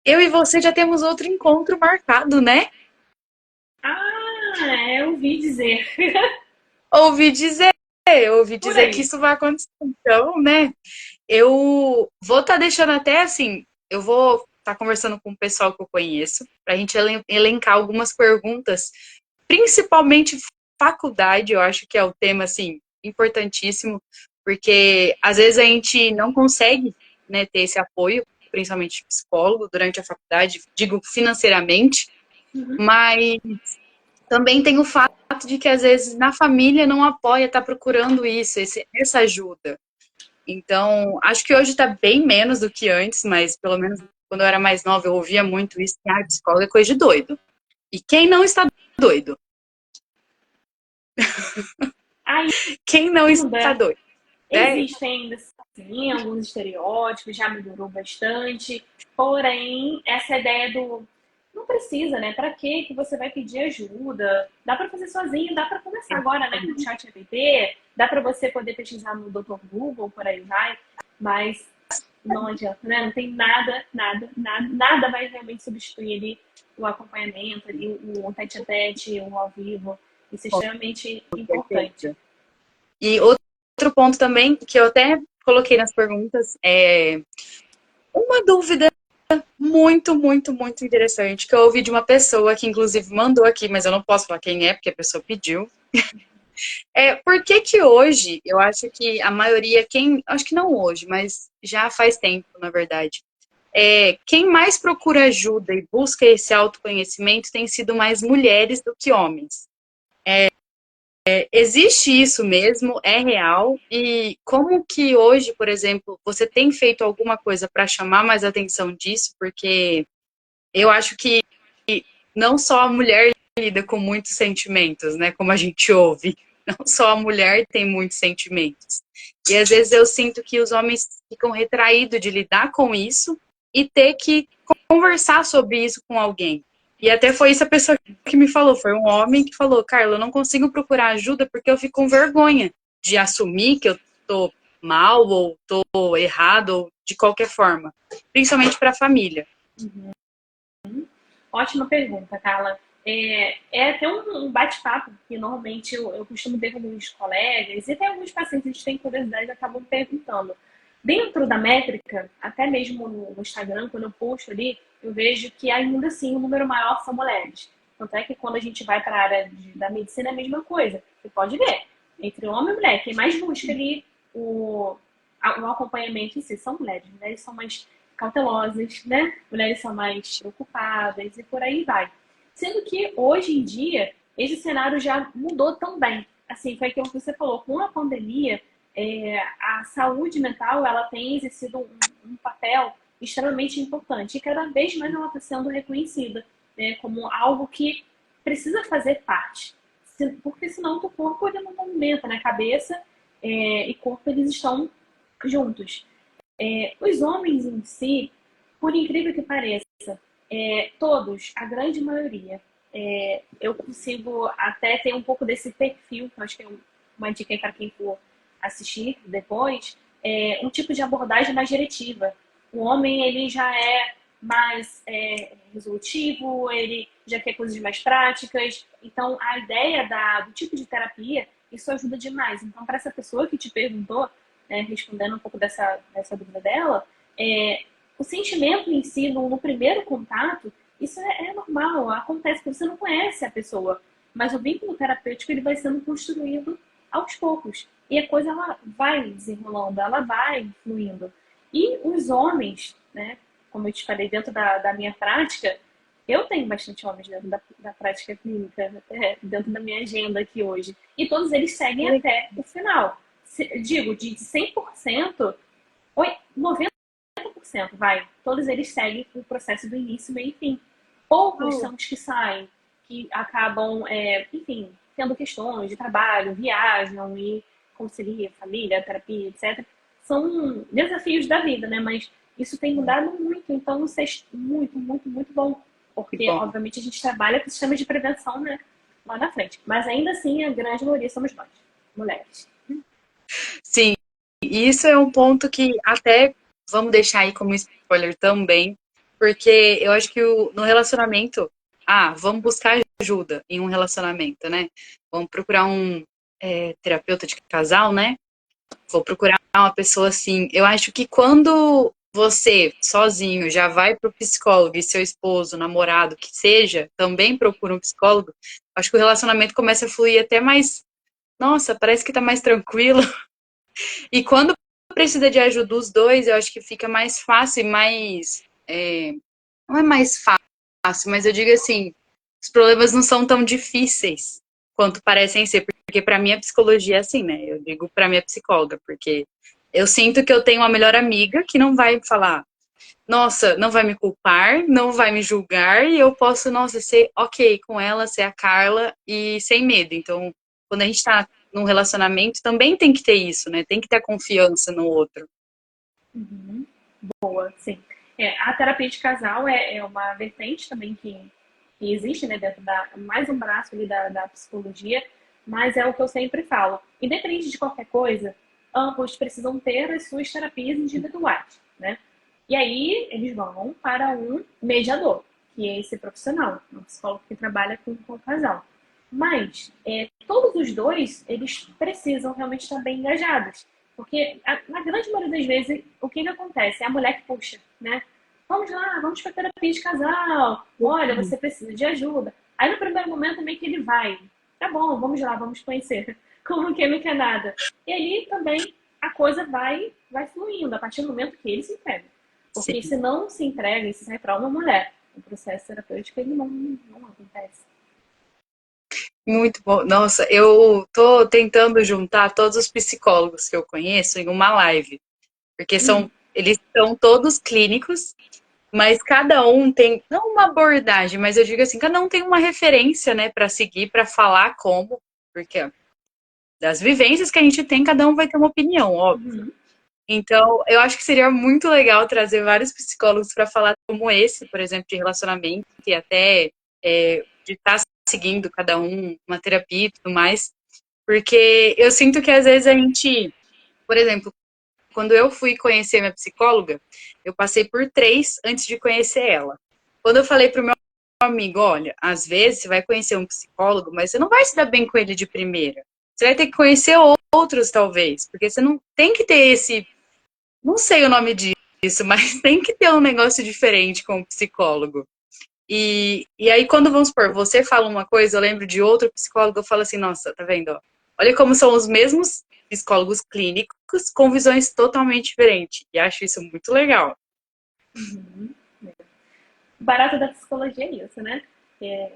eu e você já temos outro encontro marcado, né? Eu ouvi dizer. Ouvi dizer, ouvi Por dizer que aí. isso vai acontecer. Então, né? Eu vou estar deixando até assim, eu vou estar conversando com o pessoal que eu conheço, para a gente elencar algumas perguntas, principalmente faculdade, eu acho que é o tema, assim, importantíssimo, porque às vezes a gente não consegue, né, ter esse apoio, principalmente de psicólogo, durante a faculdade, digo financeiramente, Uhum. mas também tem o fato de que às vezes na família não apoia, tá procurando isso, essa ajuda. Então, acho que hoje está bem menos do que antes, mas pelo menos quando eu era mais nova eu ouvia muito isso, que a psicóloga é coisa de doido. E quem não está doido? Quem não está Ainda doido? Né? existem ainda sim alguns estereótipos, já melhorou bastante. Porém, essa ideia do não precisa, né? Para que você vai pedir ajuda? Dá para fazer sozinho, dá para começar agora, né, com o chat GPT, dá para você poder pesquisar no Dr. Google, por aí vai, mas não adianta, né? Não tem nada vai realmente substituir ali o acompanhamento, ali, o tete a tete, o ao vivo. Isso é extremamente importante. E outro ponto também, que eu até coloquei nas perguntas, é uma dúvida muito, muito, muito interessante, que eu ouvi de uma pessoa que inclusive mandou aqui, mas eu não posso falar quem é, porque a pessoa pediu. Por que que hoje, eu acho que a maioria, acho que não hoje, mas já faz tempo, na verdade, quem mais procura ajuda e busca esse autoconhecimento tem sido mais mulheres do que homens. Existe isso mesmo, é real, e como que hoje, por exemplo, você tem feito alguma coisa para chamar mais atenção disso? Porque eu acho que não só a mulher lida com muitos sentimentos, né, como a gente ouve, não só a mulher tem muitos sentimentos. E às vezes eu sinto que os homens ficam retraídos de lidar com isso e ter que conversar sobre isso com alguém. E até foi isso a pessoa que me falou, foi um homem que falou, Carla, eu não consigo procurar ajuda porque eu fico com vergonha de assumir que eu tô mal ou tô errado ou de qualquer forma, principalmente para a família. Uhum. Ótima pergunta, Carla. É até um bate-papo que normalmente eu costumo ter com alguns colegas e até alguns pacientes que têm curiosidade e acabam perguntando. Dentro da métrica, até mesmo no Instagram, quando eu posto ali, eu vejo que ainda assim o número maior são mulheres. Tanto é que quando a gente vai para a área da medicina é a mesma coisa. Você pode ver. entre homem e mulher. Quem mais busca ali o acompanhamento em si são mulheres. Mulheres são mais cautelosas, né? Mulheres são mais preocupadas e por aí vai. Sendo que hoje em dia esse cenário já mudou também. Assim, foi aquilo que você falou, com a pandemia, a saúde mental ela tem exercido um papel extremamente importante e cada vez mais ela está sendo reconhecida, né, como algo que precisa fazer parte, porque senão o corpo ele não movimenta, né? Cabeça e corpo eles estão juntos. Os homens em si, por incrível que pareça, todos, a grande maioria, eu consigo até ter um pouco desse perfil, que eu acho que é uma dica para quem for assistir depois, um tipo de abordagem mais diretiva. O homem, ele já é mais resolutivo, ele já quer coisas mais práticas. Então, a ideia do tipo de terapia, isso ajuda demais. Então, para essa pessoa que te perguntou, respondendo um pouco dessa dúvida dela, o sentimento em si, no primeiro contato, isso é normal, acontece porque você não conhece a pessoa. Mas o vínculo terapêutico ele vai sendo construído aos poucos. E a coisa ela vai desenrolando, ela vai fluindo. E os homens, né, como eu te falei, dentro da minha prática, eu tenho bastante homens dentro da prática clínica, dentro da minha agenda aqui hoje. E todos eles seguem até o final. Digo, de 100%, 90% vai. Todos eles seguem o processo do início, meio e fim. Poucos são os que saem, que acabam, enfim, tendo questões de trabalho, viajam e conciliam família, terapia, etc. São desafios da vida, né? Mas isso tem mudado muito, então isso é muito, muito, muito bom. Porque, obviamente, a gente trabalha com sistemas de prevenção, né? Lá na frente. Mas ainda assim, a grande maioria somos nós, mulheres. Sim, e isso é um ponto que até vamos deixar aí como spoiler também, porque eu acho que no relacionamento, vamos buscar ajuda em um relacionamento, né? Vamos procurar um terapeuta de casal, né? Vou procurar uma pessoa assim. Eu acho que quando você, sozinho, já vai pro psicólogo e seu esposo, namorado, que seja, também procura um psicólogo, acho que o relacionamento começa a fluir até mais. Nossa, parece que tá mais tranquilo. E quando precisa de ajuda dos dois, eu acho que fica mais fácil e mais. Não é mais fácil, mas eu digo assim: os problemas não são tão difíceis quanto parecem ser, porque para mim a psicologia é assim, né? Eu digo para minha psicóloga, porque eu sinto que eu tenho uma melhor amiga que não vai falar, nossa, não vai me culpar, não vai me julgar, e eu posso, nossa, ser ok com ela, ser a Carla e sem medo. Então, quando a gente tá num relacionamento, também tem que ter isso, né? Tem que ter confiança no outro. Uhum. Boa, sim. A terapia de casal é uma vertente também que existe, né, dentro mais um braço ali da psicologia, mas é o que eu sempre falo. Independente de qualquer coisa, ambos precisam ter as suas terapias individuais, né? E aí eles vão para um mediador, que é esse profissional, um psicólogo que trabalha com o casal. Mas todos os dois, eles precisam realmente estar bem engajados. Porque, na grande maioria das vezes, o que acontece? É a mulher que puxa, né? Vamos lá, vamos para terapia de casal. Olha, você precisa de ajuda. Aí, no primeiro momento, meio que ele vai. Tá bom, vamos lá, vamos conhecer. Como que não quer nada. E aí, também, a coisa vai fluindo a partir do momento que ele se entrega. Porque Sim. se não se entrega e se sai para uma mulher, o processo terapêutico ele não acontece. Muito bom. Nossa, eu tô tentando juntar todos os psicólogos que eu conheço em uma live, porque eles são todos clínicos, mas cada um tem, não uma abordagem, mas eu digo assim, cada um tem uma referência, né, para seguir, para falar como, porque das vivências que a gente tem, cada um vai ter uma opinião, óbvio. Uhum. Então, eu acho que seria muito legal trazer vários psicólogos para falar como esse, por exemplo, de relacionamento e até de estar seguindo cada um uma terapia e tudo mais, porque eu sinto que às vezes a gente, por exemplo, quando eu fui conhecer minha psicóloga, eu passei por 3 antes de conhecer ela. Quando eu falei pro meu amigo, olha, às vezes você vai conhecer um psicólogo, mas você não vai se dar bem com ele de primeira. Você vai ter que conhecer outros, talvez, porque você não tem que ter esse, não sei o nome disso, mas tem que ter um negócio diferente com o psicólogo. E aí, quando, vamos supor, você fala uma coisa, eu lembro de outro psicólogo, eu falo assim, nossa, tá vendo, ó, Olha como são os mesmos psicólogos clínicos com visões totalmente diferentes. E acho isso muito legal. Uhum. O barato da psicologia é isso, né? E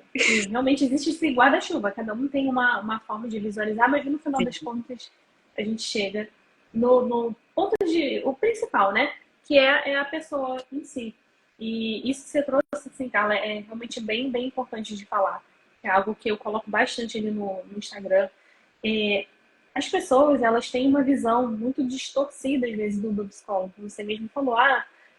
realmente existe esse guarda-chuva, cada um tem uma forma de visualizar, mas no final Sim, das contas a gente chega no ponto o principal, né? Que é a pessoa em si. E isso que você trouxe, assim, Carla, é realmente bem importante de falar. É algo que eu coloco bastante ali no Instagram. É, as pessoas, elas têm uma visão muito distorcida, às vezes, do psicólogo. Você mesmo falou,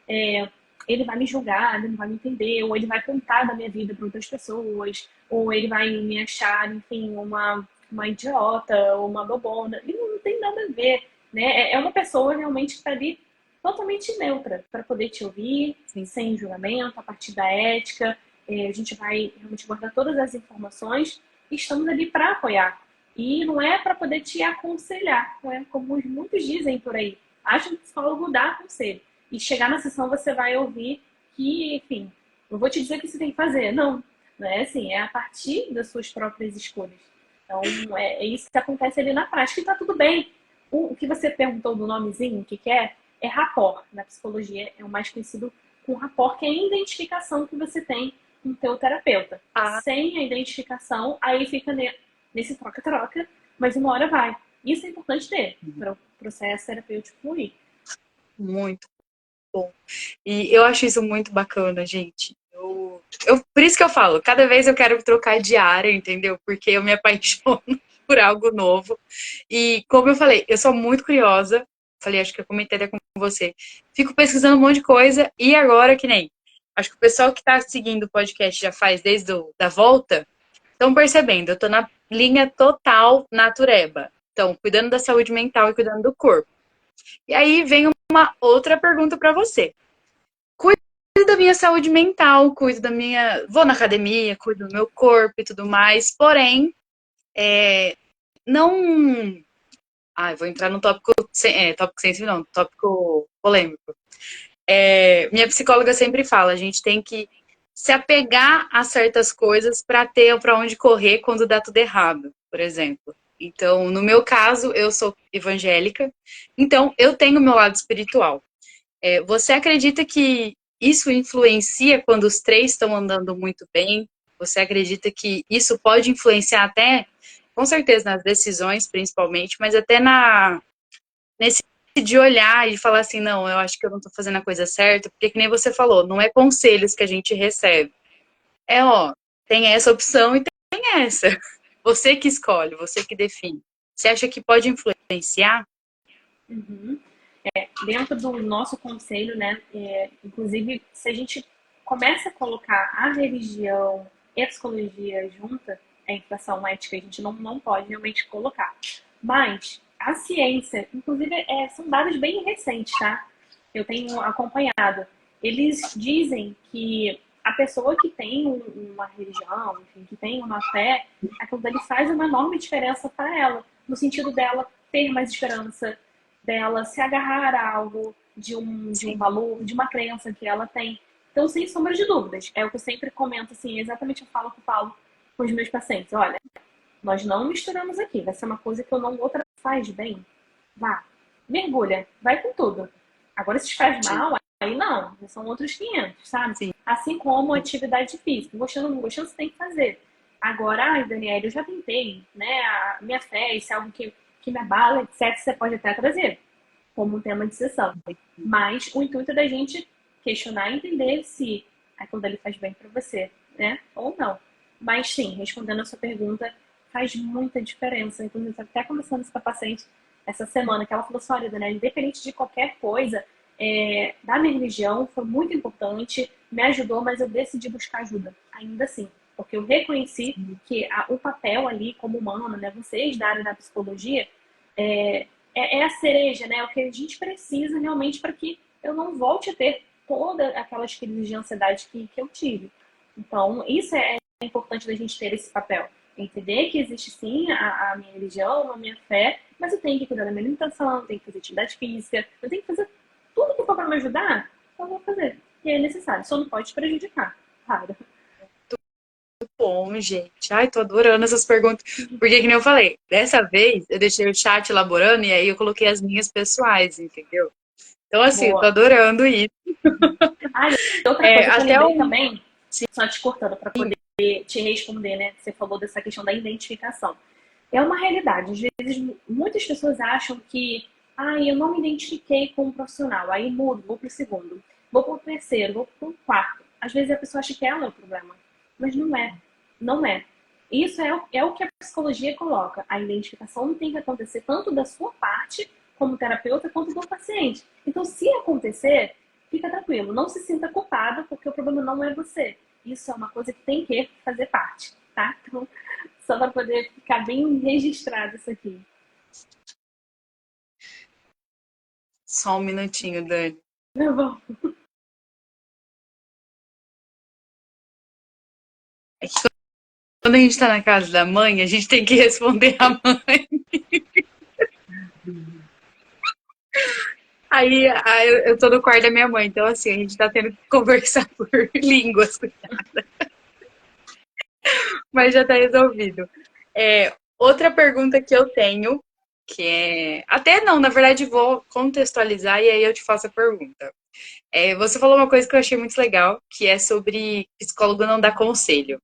é, ele vai me julgar, ele não vai me entender, ou ele vai contar da minha vida para outras pessoas, ou ele vai me achar, enfim, uma idiota, ou uma bobona. E não tem nada a ver, né? É uma pessoa realmente que está ali totalmente neutra para poder te ouvir, sim. sem julgamento, a partir da ética. A gente vai realmente guardar todas as informações e estamos ali para apoiar. E não é para poder te aconselhar, não é como muitos dizem por aí. Acha que o psicólogo dá conselho. E chegar na sessão você vai ouvir que, enfim, não vou te dizer o que você tem que fazer, não. Não é assim, é a partir das suas próprias escolhas. Então, é isso que acontece ali na prática e tá tudo bem. O que você perguntou do nomezinho, o que é rapport. Na psicologia é o mais conhecido com rapport, que é a identificação que você tem com o teu terapeuta. Ah, Sem a identificação, aí fica nesse troca-troca, mas uma hora vai. Isso é importante ter para o processo terapêutico fluir. muito bom. E eu acho isso muito bacana, gente. Por isso que eu falo, cada vez eu quero trocar de área, entendeu? Porque eu me apaixono por algo novo. E como eu falei, eu sou muito curiosa. Falei, acho que eu comentei até com você. Fico pesquisando um monte de coisa. E agora, que nem. Acho que o pessoal que está seguindo o podcast já faz desde da volta, estão percebendo. Eu tô na linha total natureba. Então, cuidando da saúde mental e cuidando do corpo. E aí vem uma outra pergunta para você. Cuido da minha saúde mental, cuido da minha. Vou na academia, cuido do meu corpo e tudo mais, porém, não. Ai, vou entrar no tópico. Tópico sensível, não, tópico polêmico. Minha psicóloga sempre fala, a gente tem que se apegar a certas coisas para ter para onde correr quando dá tudo errado, por exemplo. Então, no meu caso, eu sou evangélica, então eu tenho o meu lado espiritual. Você acredita que isso influencia quando os três estão andando muito bem? Você acredita que isso pode influenciar até, com certeza, nas decisões, principalmente, mas até nesse de olhar e falar assim, não, eu acho que eu não estou fazendo a coisa certa, porque que nem você falou, não é conselhos que a gente recebe. Ó, tem essa opção e tem essa. Você que escolhe, você que define. Você acha que pode influenciar? Uhum. Dentro do nosso conselho, né? Inclusive, se a gente começa a colocar a religião e a psicologia junta, a inflação ética, a gente não pode realmente colocar. Mas a ciência, inclusive, são dados bem recentes, tá? Eu tenho acompanhado. Eles dizem que a pessoa que tem uma religião, enfim, que tem uma fé, aquilo dali faz uma enorme diferença para ela, no sentido dela ter mais esperança, dela se agarrar a algo, de um Sim. valor, de uma crença que ela tem. Então, sem sombra de dúvidas, é o que eu sempre comento, assim, exatamente eu falo que eu falo com os meus pacientes. Olha, nós não misturamos aqui, vai ser uma coisa que eu não outra faz bem. Vá, mergulha, vai com tudo. Agora, se te faz Sim. mal, aí não, são outros 500, sabe? Sim. Assim como atividade física. Gostando ou não gostando, você tem que fazer. Agora, ai, Daniela, eu já tentei, né? A minha fé, isso é algo que me abala, etc. Você pode até trazer como um tema de sessão. Mas o intuito é da gente questionar e entender se aquilo dali faz bem para você, né? Ou não. Mas sim, respondendo a sua pergunta, faz muita diferença. Inclusive, eu até conversando isso com a paciente essa semana, que ela falou assim, olha, Daniela, independente de qualquer coisa, da minha religião foi muito importante, me ajudou, mas eu decidi buscar ajuda, ainda assim. Porque eu reconheci que o papel ali como humano, né, vocês da área da psicologia, é a cereja, né? O que a gente precisa realmente para que eu não volte a ter todas aquelas crises de ansiedade que eu tive. Então, isso é importante da gente ter esse papel. Entender que existe sim a minha religião, a minha fé, mas eu tenho que cuidar da minha alimentação, eu tenho que fazer atividade física, eu tenho que fazer tudo que for para me ajudar, eu vou fazer. E é necessário, só não pode te prejudicar. Claro. bom, gente. Ai, tô adorando essas perguntas. Porque, que nem eu falei, dessa vez eu deixei o chat elaborando e aí eu coloquei as minhas pessoais, entendeu? Então, assim, eu tô Boa. adorando isso. Uhum. Ah, e outra É, coisa que eu até lembrei um. também, só te cortando para poder te responder, né? Você falou dessa questão da identificação. É uma realidade. Às vezes, muitas pessoas acham que, eu não me identifiquei com um profissional, aí mudo, vou pro segundo, vou pro terceiro, vou pro quarto. Às vezes a pessoa acha que ela é o problema, mas não é. Não é. Isso é o que a psicologia coloca. A identificação tem que acontecer tanto da sua parte, como terapeuta, quanto do paciente. Então, se acontecer, fica tranquilo. Não se sinta culpada, porque o problema não é você. Isso é uma coisa que tem que fazer parte, tá? Então, só para poder ficar bem registrado isso aqui. Só um minutinho, Dani. Tá bom. É que quando a gente tá na casa da mãe, a gente tem que responder a mãe. Aí eu tô no quarto da minha mãe, então assim, a gente tá tendo que conversar por línguas, mas já tá resolvido. Outra pergunta que eu tenho, que é. Até não, na verdade, vou contextualizar e aí eu te faço a pergunta. Você falou uma coisa que eu achei muito legal, que é sobre psicólogo não dar conselho.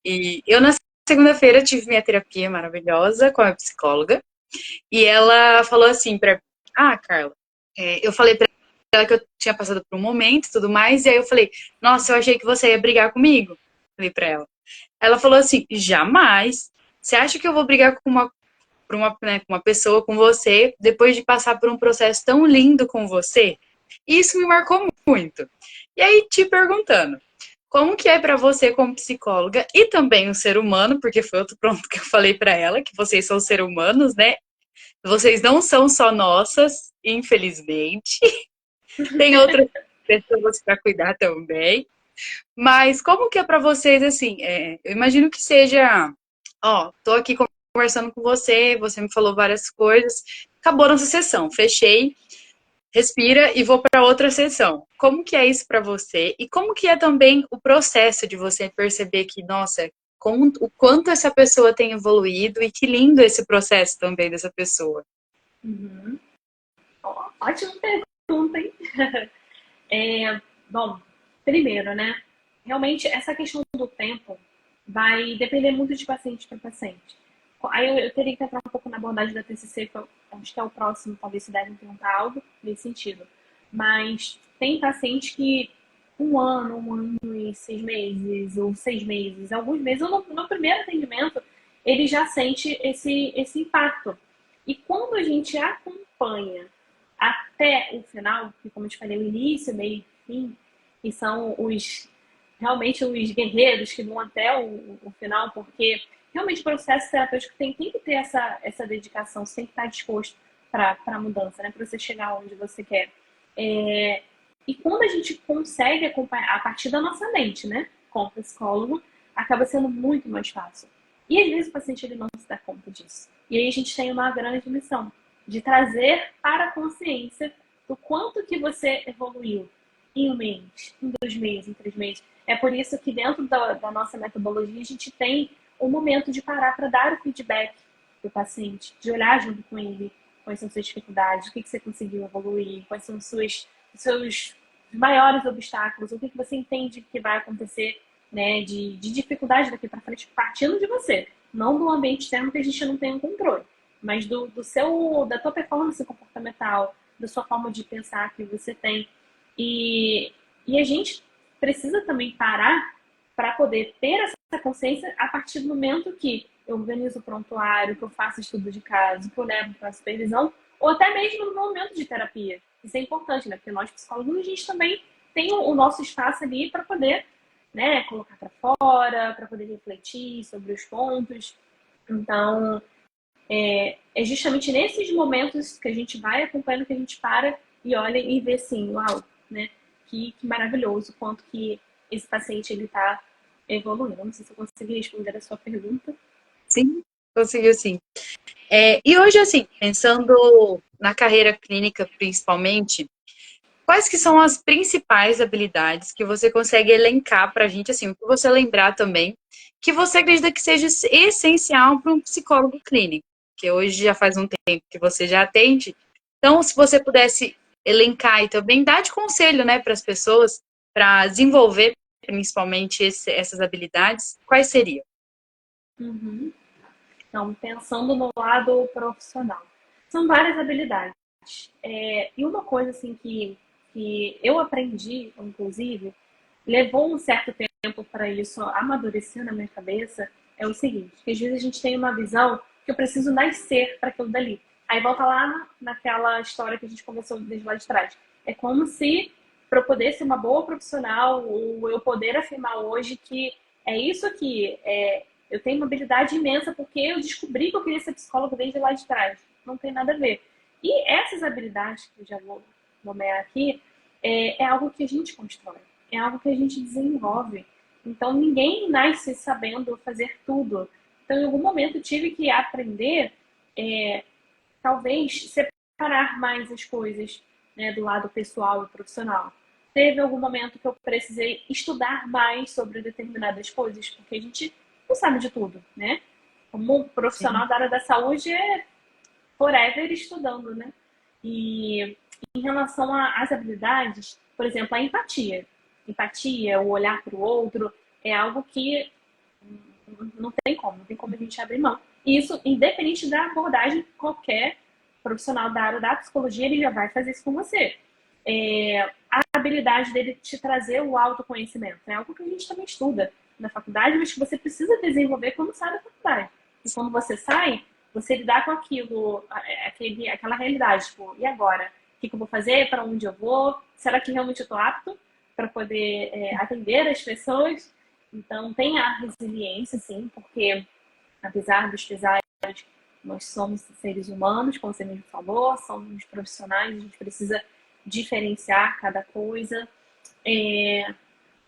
E eu, na segunda-feira, tive minha terapia maravilhosa com a psicóloga, e ela falou assim pra mim: Ah, Carla, eu falei pra ela que eu tinha passado por um momento e tudo mais, e aí eu falei: Nossa, eu achei que você ia brigar comigo. Falei pra ela. Ela falou assim: Jamais. Você acha que eu vou brigar com uma pessoa, com você, depois de passar por um processo tão lindo com você? E isso me marcou muito. E aí, te perguntando, como que é para você como psicóloga e também um ser humano, porque foi outro ponto que eu falei para ela, que vocês são seres humanos, né? Vocês não são só nossas, infelizmente. Tem outras pessoas para cuidar também. Mas como que é para vocês assim? Eu imagino que seja, ó, tô aqui conversando com você, você me falou várias coisas, acabou nossa sessão, fechei, respira e vou para outra sessão. Como que é isso para você? E como que é também o processo de você perceber que, nossa, o quanto essa pessoa tem evoluído e que lindo esse processo também dessa pessoa. Uhum. Ótima pergunta, hein? Bom, primeiro, né? Realmente, essa questão do tempo vai depender muito de paciente para paciente. Aí eu teria que entrar um pouco na abordagem da TCC, que eu acho que é o próximo, talvez se devem perguntar algo nesse sentido. Mas tem paciente que um ano e 6 meses, ou 6 meses, alguns meses, ou no primeiro atendimento, ele já sente esse impacto. E quando a gente acompanha até o final, que como eu te falei, o início, meio e fim, que são realmente os guerreiros que vão até o final, porque realmente o processo terapêutico tem que ter essa dedicação, você tem que estar disposto para a mudança, né? Para você chegar onde você quer. E quando a gente consegue acompanhar a partir da nossa mente, né? Com o psicólogo, acaba sendo muito mais fácil. E às vezes o paciente ele não se dá conta disso. E aí a gente tem uma grande missão de trazer para a consciência do quanto que você evoluiu em um mês, em 2 meses, em 3 meses. É por isso que dentro da nossa metodologia a gente tem um momento de parar para dar o feedback do paciente, de olhar junto com ele quais são suas dificuldades, o que você conseguiu evoluir, quais são os seus maiores obstáculos, o que você entende que vai acontecer, né, de dificuldade daqui para frente, partindo de você, não do ambiente externo que a gente não tem um controle, mas da tua performance comportamental, da sua forma de pensar que você tem. E a gente precisa também parar para poder ter essa consciência a partir do momento que eu organizo o prontuário, que eu faço estudo de caso, que eu levo para a supervisão, ou até mesmo no momento de terapia. Isso é importante, né? Porque nós, psicólogos, a gente também tem o nosso espaço ali para poder, né, colocar para fora, para poder refletir sobre os pontos. Então, é justamente nesses momentos que a gente vai acompanhando que a gente para e olha e vê assim, uau, né? Que maravilhoso quanto que esse paciente ele está evoluindo. Não sei se eu consegui responder a sua pergunta. Sim, conseguiu sim. E hoje, assim, pensando na carreira clínica principalmente, quais que são as principais habilidades que você consegue elencar pra gente, assim, o que você lembrar também, que você acredita que seja essencial para um psicólogo clínico? Que hoje já faz um tempo que você já atende. Então, se você pudesse elencar e também dar de conselho, né, para as pessoas, para desenvolver principalmente essas habilidades, quais seriam? Uhum. Então, pensando no lado profissional, são várias habilidades. E uma coisa assim que eu aprendi, inclusive, levou um certo tempo para isso amadurecer na minha cabeça, é o seguinte, que às vezes a gente tem uma visão que eu preciso nascer para aquilo dali. Aí volta lá naquela história que a gente conversou desde lá de trás. É como se, para eu poder ser uma boa profissional, ou eu poder afirmar hoje que é isso aqui, eu tenho uma habilidade imensa porque eu descobri que eu queria ser psicólogo desde lá de trás. Não tem nada a ver. E essas habilidades que eu já vou nomear aqui, é algo que a gente constrói, é algo que a gente desenvolve. Então, ninguém nasce sabendo fazer tudo. Então, em algum momento, eu tive que aprender, talvez, separar mais as coisas, né, do lado pessoal e profissional. Teve algum momento que eu precisei estudar mais sobre determinadas coisas, porque a gente não sabe de tudo, né? Como Sim. profissional da área da saúde é forever estudando, né? E em relação às habilidades, por exemplo, a empatia. Empatia, o olhar para o outro, é algo que não tem como a gente abrir mão. E isso, independente da abordagem, qualquer profissional da área da psicologia, ele já vai fazer isso com você. A habilidade dele te trazer o autoconhecimento é algo que a gente também estuda na faculdade, mas que você precisa desenvolver quando sai da faculdade. E quando você sai, você lidar com aquilo, aquela realidade, tipo, e agora? O que eu vou fazer? Para onde eu vou? Será que realmente eu estou apto para poder atender as pessoas? Então, tem a resiliência, sim, porque apesar dos pesares, nós somos seres humanos, como você mesmo falou, somos profissionais, a gente precisa diferenciar cada coisa.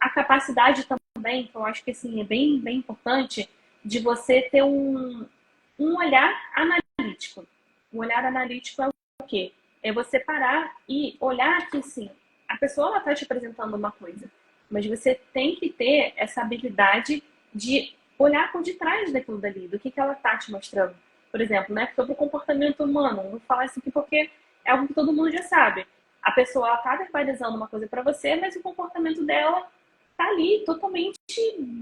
A capacidade também, que eu acho que assim, é bem, bem importante, de você ter um olhar analítico. O olhar analítico é o quê? É você parar e olhar que, sim, a pessoa está te apresentando uma coisa, mas você tem que ter essa habilidade de olhar por detrás daquilo dali, do que ela está te mostrando. Por exemplo, né, sobre o comportamento humano. Vou falar isso aqui porque é algo que todo mundo já sabe. A pessoa está verbalizando uma coisa para você, mas o comportamento dela tá ali totalmente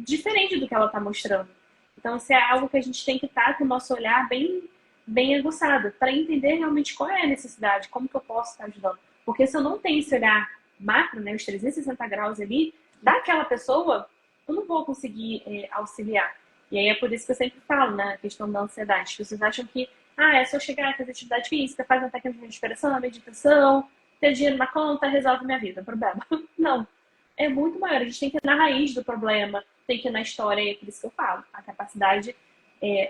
diferente do que ela está mostrando. Então, isso é algo que a gente tem que estar com o nosso olhar bem, bem aguçado, para entender realmente qual é a necessidade, como que eu posso estar ajudando. Porque se eu não tenho esse olhar macro, né, os 360 graus ali, daquela pessoa, eu não vou conseguir auxiliar. E aí é por isso que eu sempre falo, né, a questão da ansiedade. As pessoas acham que, é só chegar, fazer atividade física, faz uma técnica de respiração, uma meditação, ter dinheiro na conta, resolve minha vida, problema. Não, é muito maior. A gente tem que ir na raiz do problema, tem que ir na história, e é por isso que eu falo. A capacidade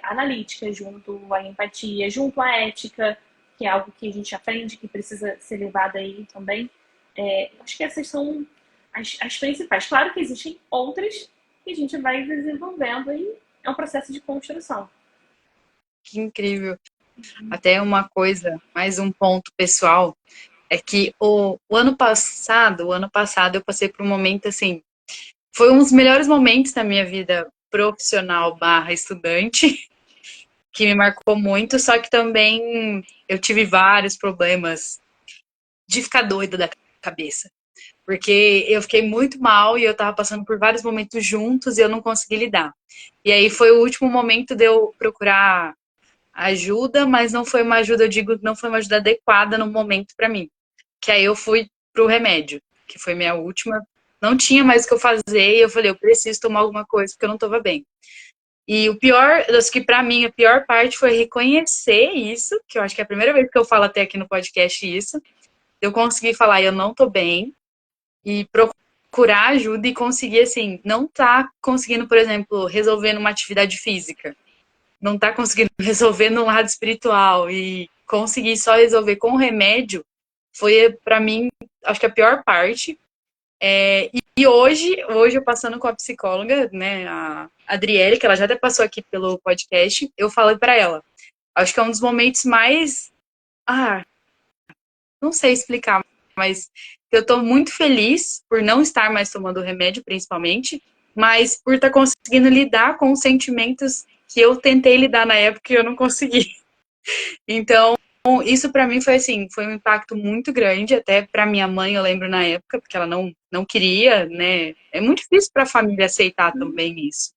analítica, junto à empatia, junto à ética, que é algo que a gente aprende, que precisa ser levado aí também. Acho que essas são as principais. Claro que existem outras que a gente vai desenvolvendo e é um processo de construção. Que incrível. Até uma coisa, mais um ponto pessoal, é que o ano passado eu passei por um momento assim, foi um dos melhores momentos da minha vida profissional barra estudante, que me marcou muito, só que também eu tive vários problemas de ficar doida da cabeça. Porque eu fiquei muito mal e eu tava passando por vários momentos juntos e eu não consegui lidar. E aí foi o último momento de eu procurar ajuda, mas não foi uma ajuda, eu digo, não foi uma ajuda adequada no momento para mim. Que aí eu fui pro remédio, que foi minha última. Não tinha mais o que eu fazer e eu falei, eu preciso tomar alguma coisa porque eu não tava bem. E o pior, acho que para mim a pior parte foi reconhecer isso, que eu acho que é a primeira vez que eu falo até aqui no podcast isso. Eu consegui falar, eu não tô bem e procurar ajuda e conseguir assim, não tá conseguindo, por exemplo, resolver numa atividade física, não tá conseguindo resolver no lado espiritual e conseguir só resolver com remédio foi para mim, acho que a pior parte. E hoje eu passando com a psicóloga, né, a Adriele, que ela já até passou aqui pelo podcast, eu falei para ela, acho que é um dos momentos mais, não sei explicar, mas Eu tô muito feliz por não estar mais tomando o remédio, principalmente, mas por estar conseguindo lidar com os sentimentos que eu tentei lidar na época e eu não consegui. Então, isso para mim foi assim, foi um impacto muito grande, até para minha mãe, eu lembro na época, porque ela não queria, né? É muito difícil para a família aceitar também isso.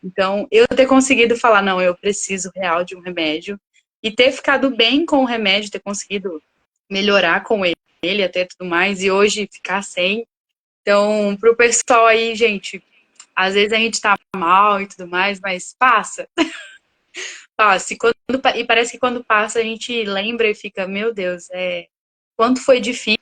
Então, eu ter conseguido falar, não, eu preciso real de um remédio, e ter ficado bem com o remédio, ter conseguido melhorar com ele até tudo mais, e hoje ficar sem. Então, pro pessoal aí, gente, às vezes a gente tá mal e tudo mais, mas passa, passa. E parece que quando passa a gente lembra e fica, meu Deus, quanto foi difícil,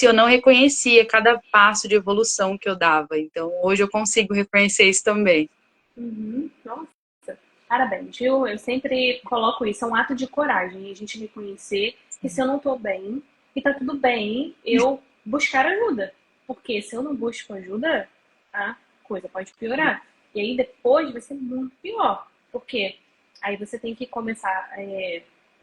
eu não reconhecia cada passo de evolução que eu dava. Então, hoje eu consigo reconhecer isso também. Uhum. Nossa, parabéns, viu? Eu sempre coloco isso, é um ato de coragem, a gente reconhecer que se eu não tô bem, e tá tudo bem eu buscar ajuda. Porque se eu não busco ajuda, a coisa pode piorar. E aí depois vai ser muito pior. Porque aí você tem que começar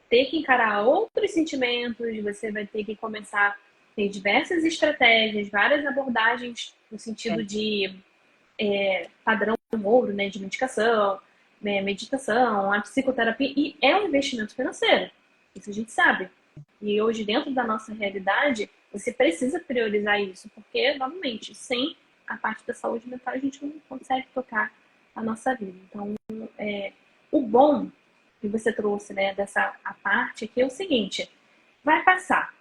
ter que encarar outros sentimentos, você vai ter que começar a ter diversas estratégias, várias abordagens no sentido de padrão ouro, né, de medicação, né, meditação, a psicoterapia, e é um investimento financeiro. Isso a gente sabe. E hoje, dentro da nossa realidade, você precisa priorizar isso, porque, novamente, sem a parte da saúde mental, a gente não consegue tocar a nossa vida. Então, o bom que você trouxe, né, dessa a parte aqui é o seguinte: vai passar.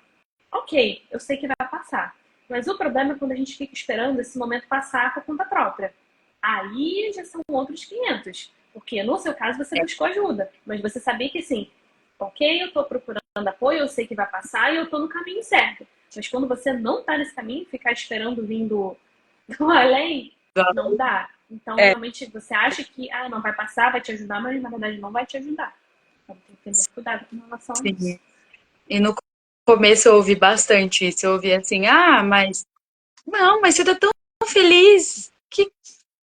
Ok, eu sei que vai passar. Mas o problema é quando a gente fica esperando esse momento passar por conta própria. Aí já são outros 500. Porque no seu caso você buscou ajuda. Mas você sabia que assim, ok, eu estou procurando apoio, eu sei que vai passar e eu estou no caminho certo. Mas quando você não está nesse caminho, ficar esperando vindo do além, não dá. Então, É, realmente, você acha que não vai passar, vai te ajudar, mas na verdade não vai te ajudar. Então tem que ter muito cuidado com relação a isso. sim. E no começo eu ouvi bastante isso. Eu ouvi assim, mas não, mas você tá tão feliz.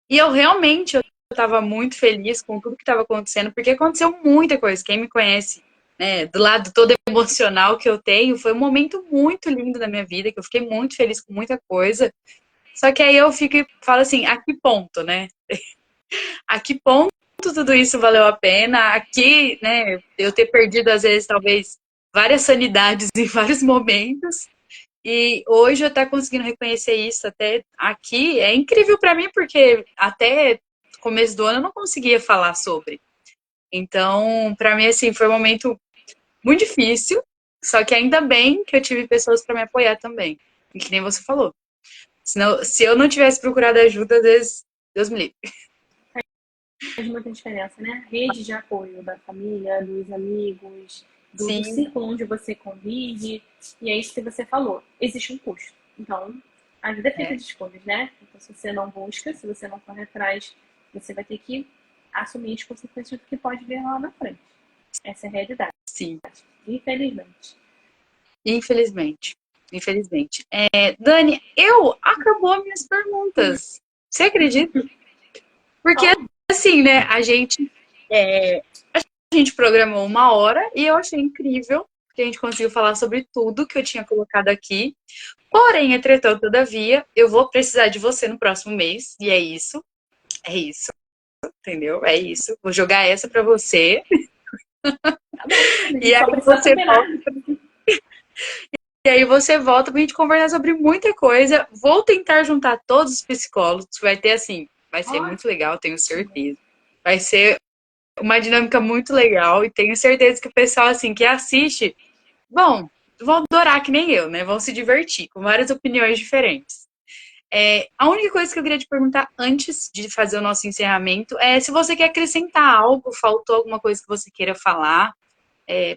E eu realmente eu tava muito feliz com tudo que estava acontecendo, porque aconteceu muita coisa. Quem me conhece, né, do lado todo emocional que eu tenho, foi um momento muito lindo da minha vida, que eu fiquei muito feliz com muita coisa. Só que aí eu fico e falo assim, a que ponto, né? A que ponto tudo isso valeu a pena? Aqui, né, eu ter perdido, às vezes, talvez, várias sanidades em vários momentos. E hoje eu estar conseguindo reconhecer isso até aqui é incrível para mim, porque até começo do ano eu não conseguia falar sobre. Então, para mim, assim, foi um momento muito difícil, só que ainda bem que eu tive pessoas para me apoiar também. E que nem você falou. Senão, se eu não tivesse procurado ajuda, às vezes, Deus me livre. Faz muita diferença, né? Rede de apoio da família, dos amigos, do Sim, círculo onde você convive. E é isso que você falou. Existe um custo. Então, a vida é feita é, de escolhas, né? Então, se você não busca, se você não corre atrás, você vai ter que assumir as consequências do que pode vir lá na frente. Essa é a realidade, sim. infelizmente. Infelizmente. Infelizmente. Dani, acabou minhas perguntas. Você acredita? Porque Ó, assim, né, a gente programou 1 hora e eu achei incrível que a gente conseguiu falar sobre tudo que eu tinha colocado aqui. Porém, entretanto, todavia, eu vou precisar de você no próximo mês. E é isso, entendeu? É isso. Vou jogar essa pra você. tá bom. A E gente aí só precisa você combinar. volta. E aí você volta pra gente conversar sobre muita coisa. Vou tentar juntar todos os psicólogos. Vai ter assim, vai ser muito legal, tenho Ótimo. certeza. Vai ser uma dinâmica muito legal e tenho certeza que o pessoal assim que assiste, bom, vão adorar que nem eu, né? Vão se divertir com várias opiniões diferentes. A única coisa que eu queria te perguntar antes de fazer o nosso encerramento é se você quer acrescentar algo, faltou alguma coisa que você queira falar,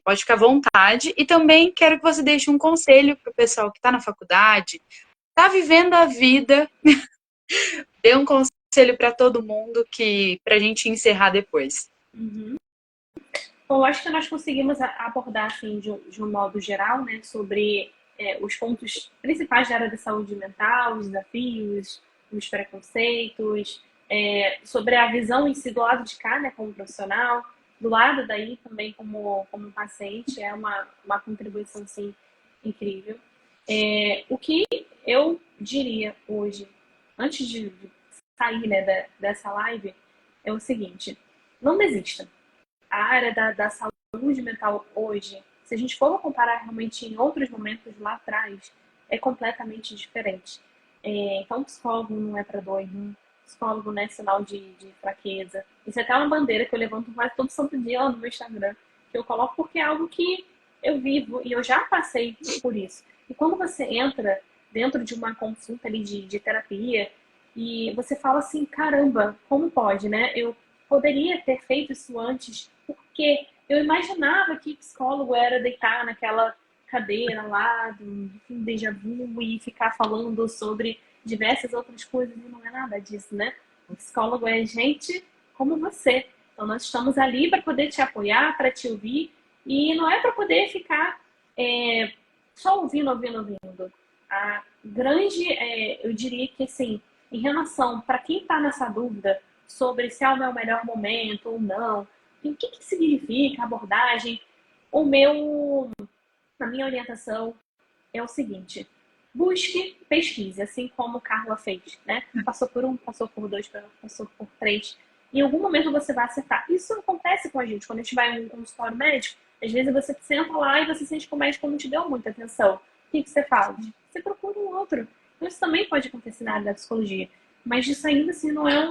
pode ficar à vontade. E também quero que você deixe um conselho para o pessoal que está na faculdade, está vivendo a vida, dê um conselho para todo mundo que para a gente encerrar depois. Uhum. Bom, acho que nós conseguimos abordar assim, de um modo geral, né, sobre os pontos principais da área da saúde mental, os desafios, os preconceitos, sobre a visão em si do lado de cá, né, como profissional, do lado daí também como paciente, é uma contribuição assim, incrível. O que eu diria hoje, antes de sair, né, dessa live, é o seguinte: não desista. A área da saúde mental hoje, se a gente for comparar realmente em outros momentos lá atrás, é completamente diferente. Então, psicólogo não é para doido, psicólogo não é sinal de fraqueza. Isso é até uma bandeira que eu levanto quase todo santo dia lá no meu Instagram, que eu coloco porque é algo que eu vivo e eu já passei por isso. E quando você entra dentro de uma consulta ali de terapia e você fala assim, caramba, como pode, né? Eu poderia ter feito isso antes, porque eu imaginava que psicólogo era deitar naquela cadeira lá do déjà vu e ficar falando sobre diversas outras coisas e não é nada disso, né? O psicólogo é gente como você. Então nós estamos ali para poder te apoiar, para te ouvir e não é para poder ficar só ouvindo. A grande, eu diria que assim, em relação para quem está nessa dúvida sobre se é o meu melhor momento ou não, e o que significa a abordagem, a minha orientação é o seguinte: busque, pesquise, assim como Carla fez, né? Passou por um, passou por dois, passou por três. Em algum momento você vai acertar. Isso acontece com a gente quando a gente vai em um consultório médico. Às vezes você senta lá e você sente que o médico não te deu muita atenção. O que você faz? Você procura um outro. Então, isso também pode acontecer na área da psicologia. Mas isso ainda assim não é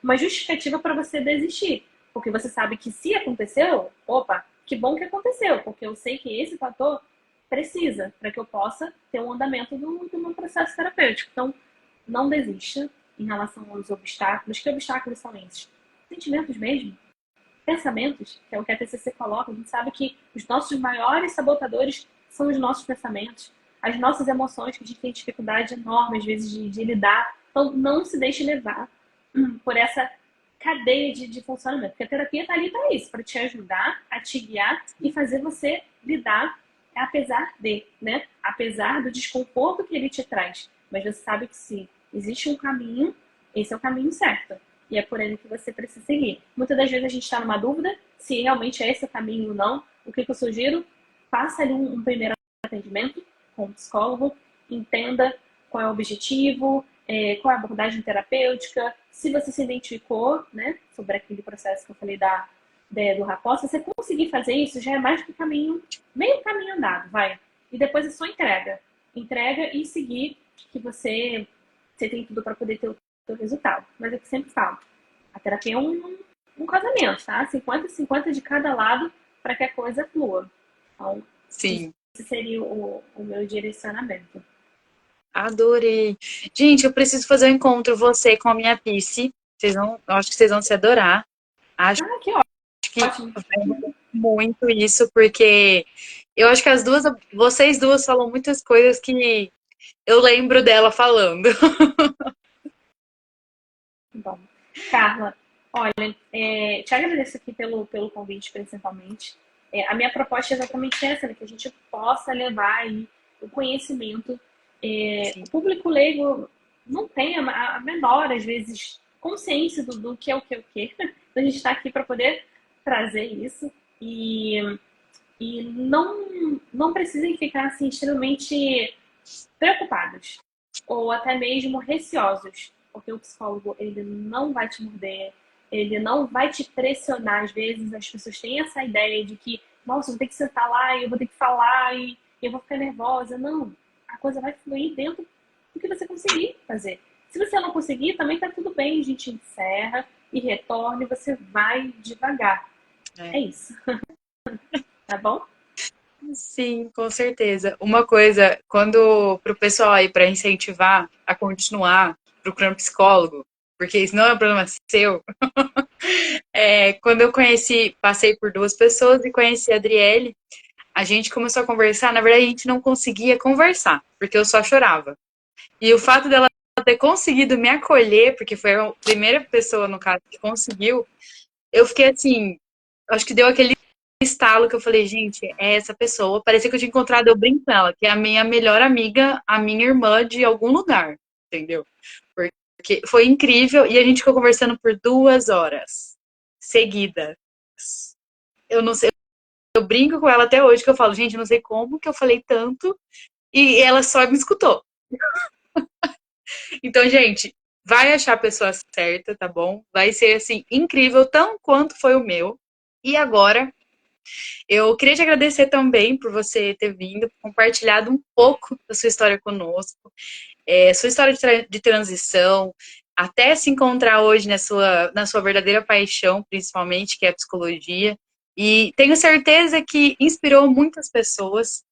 uma justificativa para você desistir. Porque você sabe que se aconteceu, opa, que bom que aconteceu, porque eu sei que esse fator precisa para que eu possa ter um andamento do meu processo terapêutico. Então, não desista em relação aos obstáculos. Que obstáculos são esses? Sentimentos mesmo, pensamentos, que é o que a TCC coloca. A gente sabe que os nossos maiores sabotadores são os nossos pensamentos, as nossas emoções, que a gente tem dificuldade enorme, às vezes, de lidar. Então, não se deixe levar por essa cadeia de funcionamento. Porque a terapia está ali para isso, para te ajudar, a te guiar e fazer você lidar apesar de, né? Apesar do desconforto que ele te traz. Mas você sabe que se existe um caminho, esse é o caminho certo. E é por ele que você precisa seguir. Muitas das vezes a gente está numa dúvida se realmente é esse o caminho ou não. O que eu sugiro? Faça ali um primeiro atendimento com o psicólogo, entenda qual é o objetivo, qual é a abordagem terapêutica, se você se identificou, né, sobre aquele processo que eu falei do rapó, se você conseguir fazer isso, já é mais que meio caminho andado, vai. E depois é só entrega. Entrega e seguir que você tem tudo para poder ter o seu resultado. Mas é o que eu sempre falo, a terapia é um casamento, tá? 50-50 de cada lado para que a coisa flua. Então, Sim. esse seria o meu direcionamento. Adorei. Gente, eu preciso fazer um encontro, você com a minha Pisci. Eu acho que vocês vão se adorar. Acho Ah, que que ótimo. vai muito isso, porque eu acho que vocês duas falam muitas coisas que eu lembro dela falando. Bom, Carla, olha, te agradeço aqui pelo convite, principalmente. A minha proposta é exatamente essa, né, que a gente possa levar aí o conhecimento. O público leigo não tem a menor, às vezes, consciência do que é o que é o que. Então, a gente está aqui para poder trazer isso e não precisem ficar assim, extremamente preocupados ou até mesmo receosos, porque o psicólogo ele não vai te morder, ele não vai te pressionar. Às vezes as pessoas têm essa ideia de que, nossa, eu vou ter que sentar lá e eu vou ter que falar e eu vou ficar nervosa. Não, a coisa vai fluir dentro do que você conseguir fazer. Se você não conseguir, também tá tudo bem, a gente encerra e retorna e você vai devagar. É isso. Tá bom? Sim, com certeza. Uma coisa, quando pro pessoal aí para incentivar a continuar procurando psicólogo, porque isso não é um problema seu. Quando eu passei por duas pessoas e conheci a Adriele, a gente começou a conversar. Na verdade, a gente não conseguia conversar, porque eu só chorava. E o fato dela ter conseguido me acolher, porque foi a primeira pessoa, no caso, que conseguiu, eu fiquei assim, acho que deu aquele estalo que eu falei, gente, é essa pessoa. Parecia que eu tinha encontrado, eu brinco com ela, que é a minha melhor amiga, a minha irmã de algum lugar, entendeu? Porque foi incrível e a gente ficou conversando por 2 horas seguidas. Eu não sei, eu brinco com ela até hoje, que eu falo, gente, eu não sei como que eu falei tanto e ela só me escutou. Então, gente, vai achar a pessoa certa, tá bom? Vai ser, assim, incrível, tão quanto foi o meu. E agora, eu queria te agradecer também por você ter vindo, compartilhado um pouco da sua história conosco, sua história de transição, até se encontrar hoje na sua verdadeira paixão, principalmente, que é a psicologia. E tenho certeza que inspirou muitas pessoas.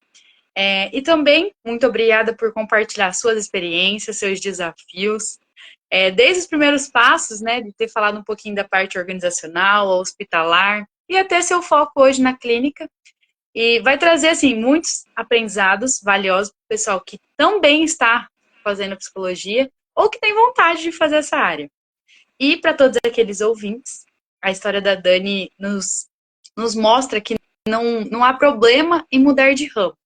E também, muito obrigada por compartilhar suas experiências, seus desafios. Desde os primeiros passos, né, de ter falado um pouquinho da parte organizacional, hospitalar, e até seu foco hoje na clínica. E vai trazer, assim, muitos aprendizados valiosos para o pessoal que também está fazendo psicologia ou que tem vontade de fazer essa área. E para todos aqueles ouvintes, a história da Dani nos mostra que não há problema em mudar de ramo,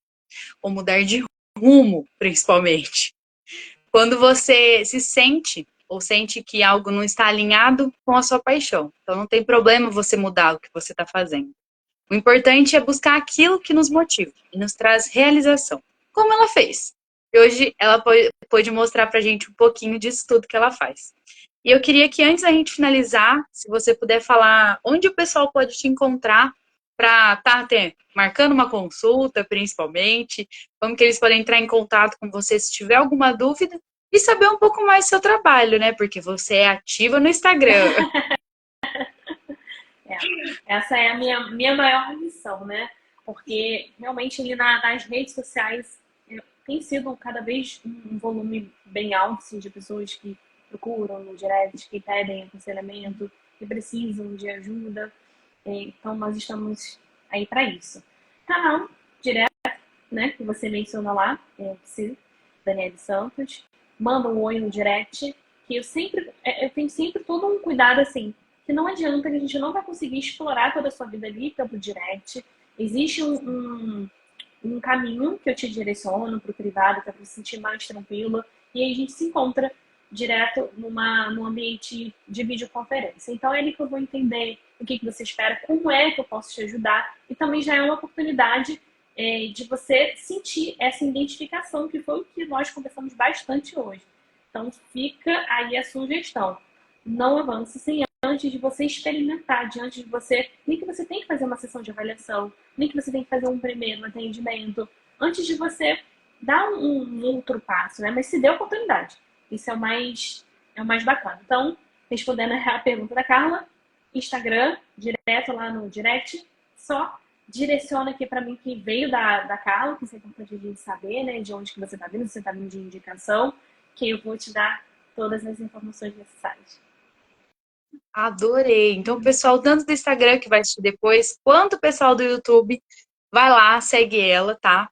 ou mudar de rumo, principalmente. Quando você se sente ou sente que algo não está alinhado com a sua paixão. Então não tem problema você mudar o que você está fazendo. O importante é buscar aquilo que nos motiva e nos traz realização, como ela fez. E hoje ela pôde mostrar pra gente um pouquinho disso tudo que ela faz. E eu queria que antes da gente finalizar, se você puder falar onde o pessoal pode te encontrar para estar até marcando uma consulta, principalmente, como que eles podem entrar em contato com você se tiver alguma dúvida e saber um pouco mais do seu trabalho, né? Porque você é ativa no Instagram. É, essa é a minha maior missão, né? Porque realmente ali nas redes sociais tem sido cada vez um volume bem alto assim, de pessoas que procuram no direct, que pedem aconselhamento, que precisam de ajuda. Então nós estamos aí para isso. Canal direto, né? Que você menciona lá, Daniele Santos. Manda um oi no direct, que eu tenho sempre todo um cuidado assim, que não adianta, que a gente não vai conseguir explorar toda a sua vida ali pelo direct. Existe um caminho que eu te direciono para o privado, para você se sentir mais tranquilo, e aí a gente se encontra direto num ambiente de videoconferência. Então é ali que eu vou entender o que você espera, como é que eu posso te ajudar, e também já é uma oportunidade de você sentir essa identificação, que foi o que nós conversamos bastante hoje. Então fica aí a sugestão. Não avance sem antes de você experimentar, diante de você, nem que você tenha que fazer uma sessão de avaliação, nem que você tenha que fazer um primeiro atendimento, antes de você dar um outro passo, né? Mas se dê a oportunidade. Isso é o mais bacana. Então, respondendo a pergunta da Carla, Instagram, direto lá no direct, só direciona aqui para mim que veio da Carla, que isso é importante a gente saber, né? De onde que você está vindo, se você está vindo de indicação, que eu vou te dar todas as informações necessárias. Adorei. Então, o pessoal, tanto do Instagram que vai assistir depois, quanto o pessoal do YouTube, vai lá, segue ela, tá?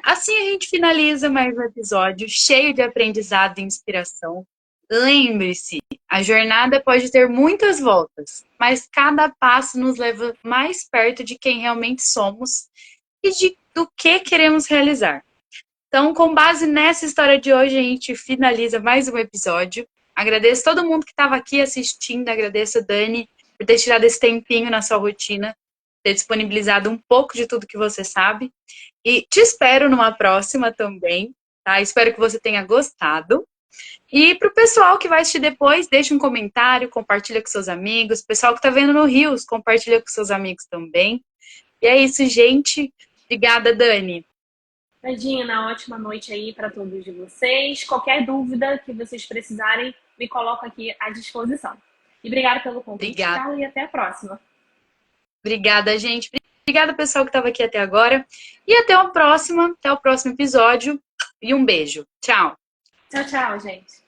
Assim a gente finaliza mais um episódio cheio de aprendizado e inspiração. Lembre-se, a jornada pode ter muitas voltas, mas cada passo nos leva mais perto de quem realmente somos e do que queremos realizar. Então, com base nessa história de hoje, a gente finaliza mais um episódio. Agradeço todo mundo que estava aqui assistindo, agradeço a Dani por ter tirado esse tempinho na sua rotina, ter disponibilizado um pouco de tudo que você sabe. E te espero numa próxima também, tá? Espero que você tenha gostado. E para o pessoal que vai assistir depois, deixa um comentário, compartilha com seus amigos. O pessoal que está vendo no Rios, compartilha com seus amigos também. E é isso, gente. Obrigada, Dani. Imagina, ótima noite aí para todos de vocês. Qualquer dúvida que vocês precisarem, me coloco aqui à disposição. E obrigada pelo convite, Obrigada. Carla, e até a próxima. Obrigada, gente. Obrigada, pessoal que estava aqui até agora. E até o próximo episódio. E um beijo. Tchau. Tchau, tchau, gente.